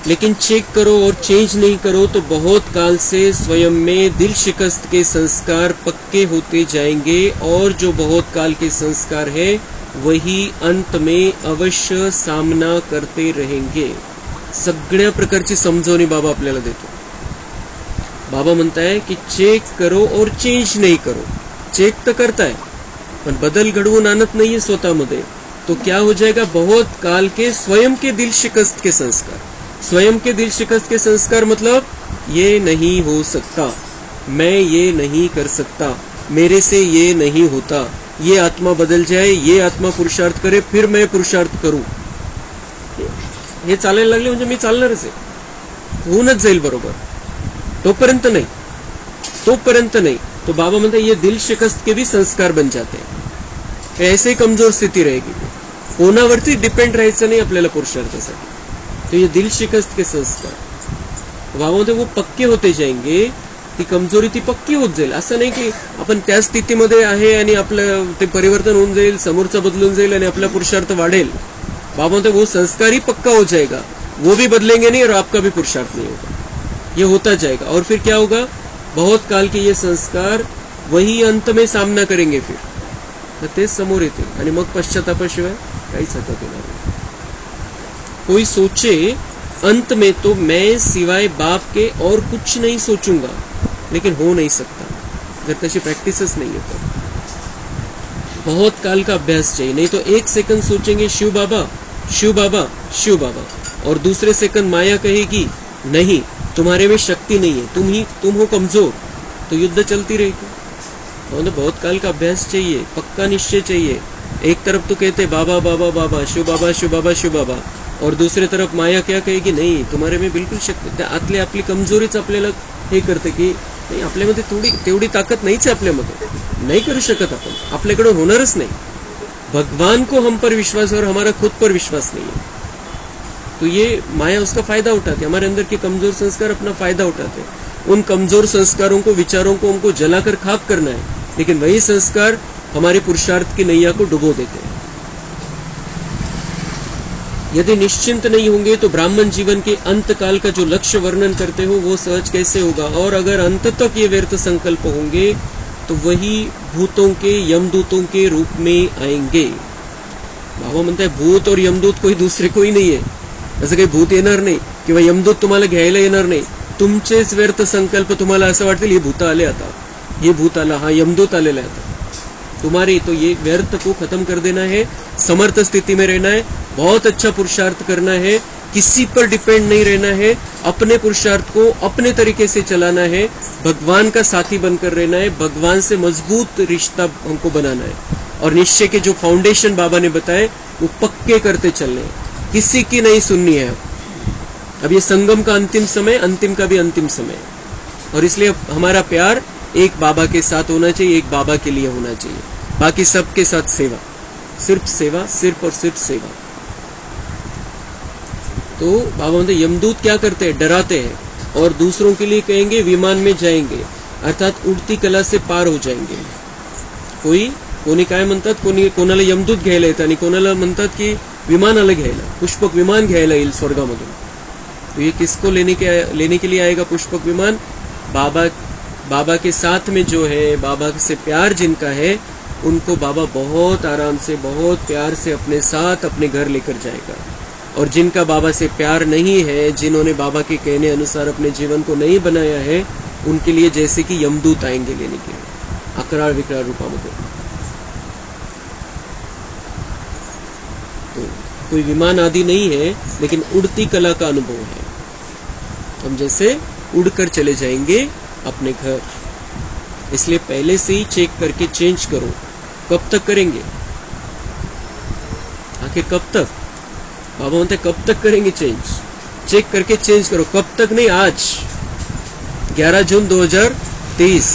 लेकिन चेक करो और चेंज नहीं करो तो बहुत काल से स्वयं में दिल शिकस्त के संस्कार पक्के होते जाएंगे, और जो बहुत काल के संस्कार है वही अंत में अवश्य सामना करते रहेंगे। सगळ्या प्रकारची समजवणी बाबा आपल्याला देतो। बाबा म्हणताय की चेक करो और चेंज नहीं करो। चेक तो करता है पण बदल घडवून आणत नाहीये स्वतःमध्ये, तो क्या हो जाएगा, बहुत काल के स्वयं के दिल शिकस्त के संस्कार। स्वयं के दिल शिकस्त के संस्कार मतलब ये नहीं हो सकता, मैं ये नहीं कर सकता, मेरे से ये नहीं होता, ये आत्मा बदल जाए, ये आत्मा पुरुषार्थ करे, फिर मैं पुरुषार्थ करूं। हे चालायला लागले म्हणजे मी चालणारच आहे, होऊनच जाईल बरोबर। तोपर्यंत नाही, तोपर्यंत नाही। तो बाबा म्हणता ये दिल शिकस्त के भी संस्कार बन जाते हैं। ऐसे ही कमजोर स्थिती रहेगी, कोणावरती डिपेंड राहायचं नाही आपल्याला पुरुषार्थासाठी। तो ये दिल शिकस्त के संस्कार बाबा म्हणते वो पक्के होते जाएंगे, ती कमजोरी ती पक्की होत जाईल। असं नाही की आपण त्या स्थितीमध्ये आहे आणि आपलं ते परिवर्तन होऊन जाईल, समोरचा बदलून जाईल आणि आपला पुरुषार्थ वाढेल। बाबा म्हणते वो संस्कार ही पक्का हो जाएगा, वो भी बदलेंगे नहीं और आपका भी पुरुषार्थ नहीं होगा, ये होता जाएगा। और फिर क्या होगा, बहुत काल के ये संस्कार वही अंत में सामना करेंगे, फिर तर तेच समोर येतील आणि मग पश्चातापाशिवाय काहीच हातात येणार नाही। कोई सोचे अंत में तो मैं सिवाय बाप के और कुछ नहीं सोचूंगा, लेकिन हो नहीं सकता जब तशी प्रैक्टिसच नहीं है। तो बहुत काल का अभ्यास चाहिए, नहीं तो एक सेकंड सोचेंगे शिव बाबा शिव बाबा शिव बाबा, और दूसरे सेकंड माया कहेगी नहीं तुम्हारे में शक्ति नहीं है, तुम हो कमजोर, तो युद्ध चलती रहेगी। तो बहुत काल का अभ्यास चाहिए, पक्का निश्चय चाहिए। एक तरफ तो कहते बाबा बाबा बाबा शिव बाबा शिव बाबा शिव बाबा, और दूसरी तरफ माया क्या कहेगी, नहीं तुम्हारे में बिलकुल शक्ती, आतली आपली कमजोरीच आपल्याला हे करते की नाही आपल्यामध्ये तेवढी ताकद नाहीच आहे, आपल्यामध्ये नाही करू शकत आपण, आपल्याकडे होणारच नाही। भगवान को हम पर विश्वास और हमारा खुद पर विश्वास नहीं है, तो ये माया उसका फायदा उठाती है, हमारे अंदर के कमजोर संस्कार अपना फायदा उठाते हैं। उन कमजोर संस्कारों को, विचारों को हमको जलाकर खाक करना है, लेकिन वही संस्कार हमारे पुरुषार्थ की नैया को डुबो देते हैं। यदि निश्चिंत नहीं होंगे तो ब्राह्मण जीवन के अंत काल का जो लक्ष्य वर्णन करते हो वो सहज कैसे होगा, और अगर अंत तक ये व्यर्थ संकल्प होंगे तो वही भूतों के यमदूतों के रूप में आएंगे। बाबा म्हणता है भूत और यमदूत कोई दूसरे कोई नहीं है, असं काही भूत येणार नाही किंवा यमदूत तुम्हाला घ्यायला येणार नाही, तुमचेच व्यर्थ संकल्प तुम्हाला असं वाटतील हे भूत आले, आता ये भूत आला, हा यमदूत आलेला है, आता तुम्हारी तो ये व्यर्थ को खत्म कर देना है, समर्थ स्थिति में रहना है, बहुत अच्छा पुरुषार्थ करना है, किसी पर डिपेंड नहीं रहना है, अपने पुरुषार्थ को अपने तरीके से चलाना है, भगवान का साथी बनकर रहना है, भगवान से मजबूत रिश्ता हमको बनाना है, और निश्चय के जो फाउंडेशन बाबा ने बताए वो पक्के करते चलने हैं, किसी की नहीं सुननी है। अब ये संगम का अंतिम समय, अंतिम का भी अंतिम समय, और इसलिए हमारा प्यार एक बाबा के साथ होना चाहिए, एक बाबा के लिए होना चाहिए, बाकी सबके साथ सेवा, सिर्फ और सिर्फ सेवा। तो बाबा बोलते यमदूत क्या करते हैं, डराते हैं और दूसरों के लिए कहेंगे विमान में जाएंगे, अर्थात उड़ती कला से पार हो जाएंगे। कोणी काय म्हणतात, कोणाला यमदूत घ्यायला येतं आणि कोणाला म्हणतात की विमानाला घ्यायला, पुष्पक विमान घ्यायला येईल स्वर्गामधून। तो ये किसको लेने के लिए आएगा पुष्पक विमान? बाबा के साथ में जो है, बाबा से प्यार जिनका है, उनको बाबा बहुत आराम से, बहुत प्यार से अपने साथ अपने घर लेकर जाएगा। और जिनका बाबा से प्यार नहीं है, जिन्होंने बाबा के कहने अनुसार अपने जीवन को नहीं बनाया है, उनके लिए जैसे कि यमदूत आएंगे लेने के लिए अकराळ विकराळ रूपामध्ये। तो कोई विमान आदि नहीं है, लेकिन उड़ती कला का अनुभव है। हम जैसे उड़कर चले जाएंगे अपने घर। इसलिए पहले से ही चेक करके चेंज करो। कब तक करेंगे? आखिर कब तक? बाबा बोलते कब तक करेंगे चेंज? चेक करके चेंज करो। कब तक नहीं, आज 11 जून 2023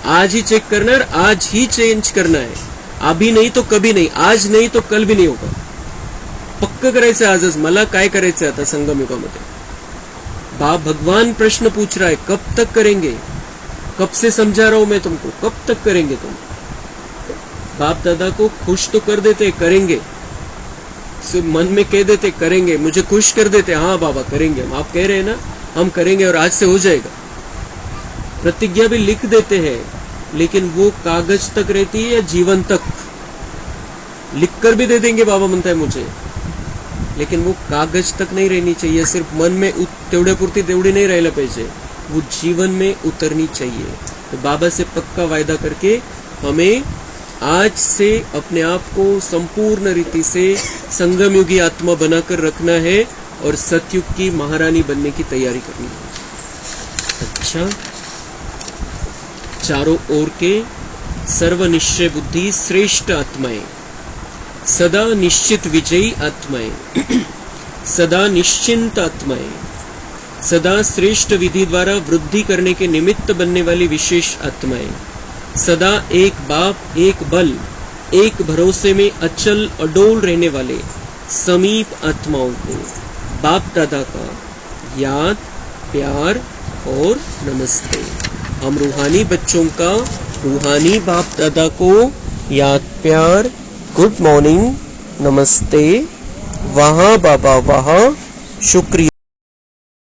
आज ही चेक करना है, आज ही चेंज करना है। अभी नहीं तो कभी नहीं, आज नहीं तो कल भी नहीं होगा। पक्क करायचं आजच। मला काय करायचं आता संगम युगामध्ये? भगवान प्रश्न पूछ रहा है, कब तक करेंगे? कब से समझा रहा हूं मैं तुमको, कब तक करेंगे तुम? बाप दादा को खुश तो कर देते, करेंगे, सिर्फ मन में कह देते करेंगे, मुझे खुश कर देते, हाँ बाबा करेंगे हम। आप कह रहे हैं ना हम करेंगे और आज से हो जाएगा। प्रतिज्ञा भी लिख देते हैं, लेकिन वो कागज तक रहती है या जीवन तक? लिख कर भी दे देंगे बाबा म्हणता है मुझे, लेकिन वो कागज तक नहीं रहनी चाहिए। सिर्फ मन में तेवढ्यापुरती तेवढी नहीं राहिला पाहिजे, वो जीवन में उतरनी चाहिए। तो बाबा से पक्का वायदा करके हमें आज से अपने आप को संपूर्ण रीति से संगमयुगी आत्मा बनाकर रखना है और सतयुग की महारानी बनने की तैयारी करनी है। अच्छा, चारों ओर के सर्वनिश्चय बुद्धि श्रेष्ठ आत्माएं, सदा निश्चित विजयी आत्माएं, सदा निश्चिंत आत्माएं, सदा श्रेष्ठ विधि द्वारा वृद्धि करने के निमित्त बनने वाली विशेष आत्माएं, सदा एक बाप, एक बल, एक भरोसे में अचल अडोल रहने वाले समीप आत्माओं को बाप दादा का याद, प्यार और नमस्ते। हम रूहानी बच्चों का रूहानी बाप दादा को याद, प्यार, गुड मॉर्निंग, नमस्ते, वहाँ बाबा वहाँ, शुक्रिया।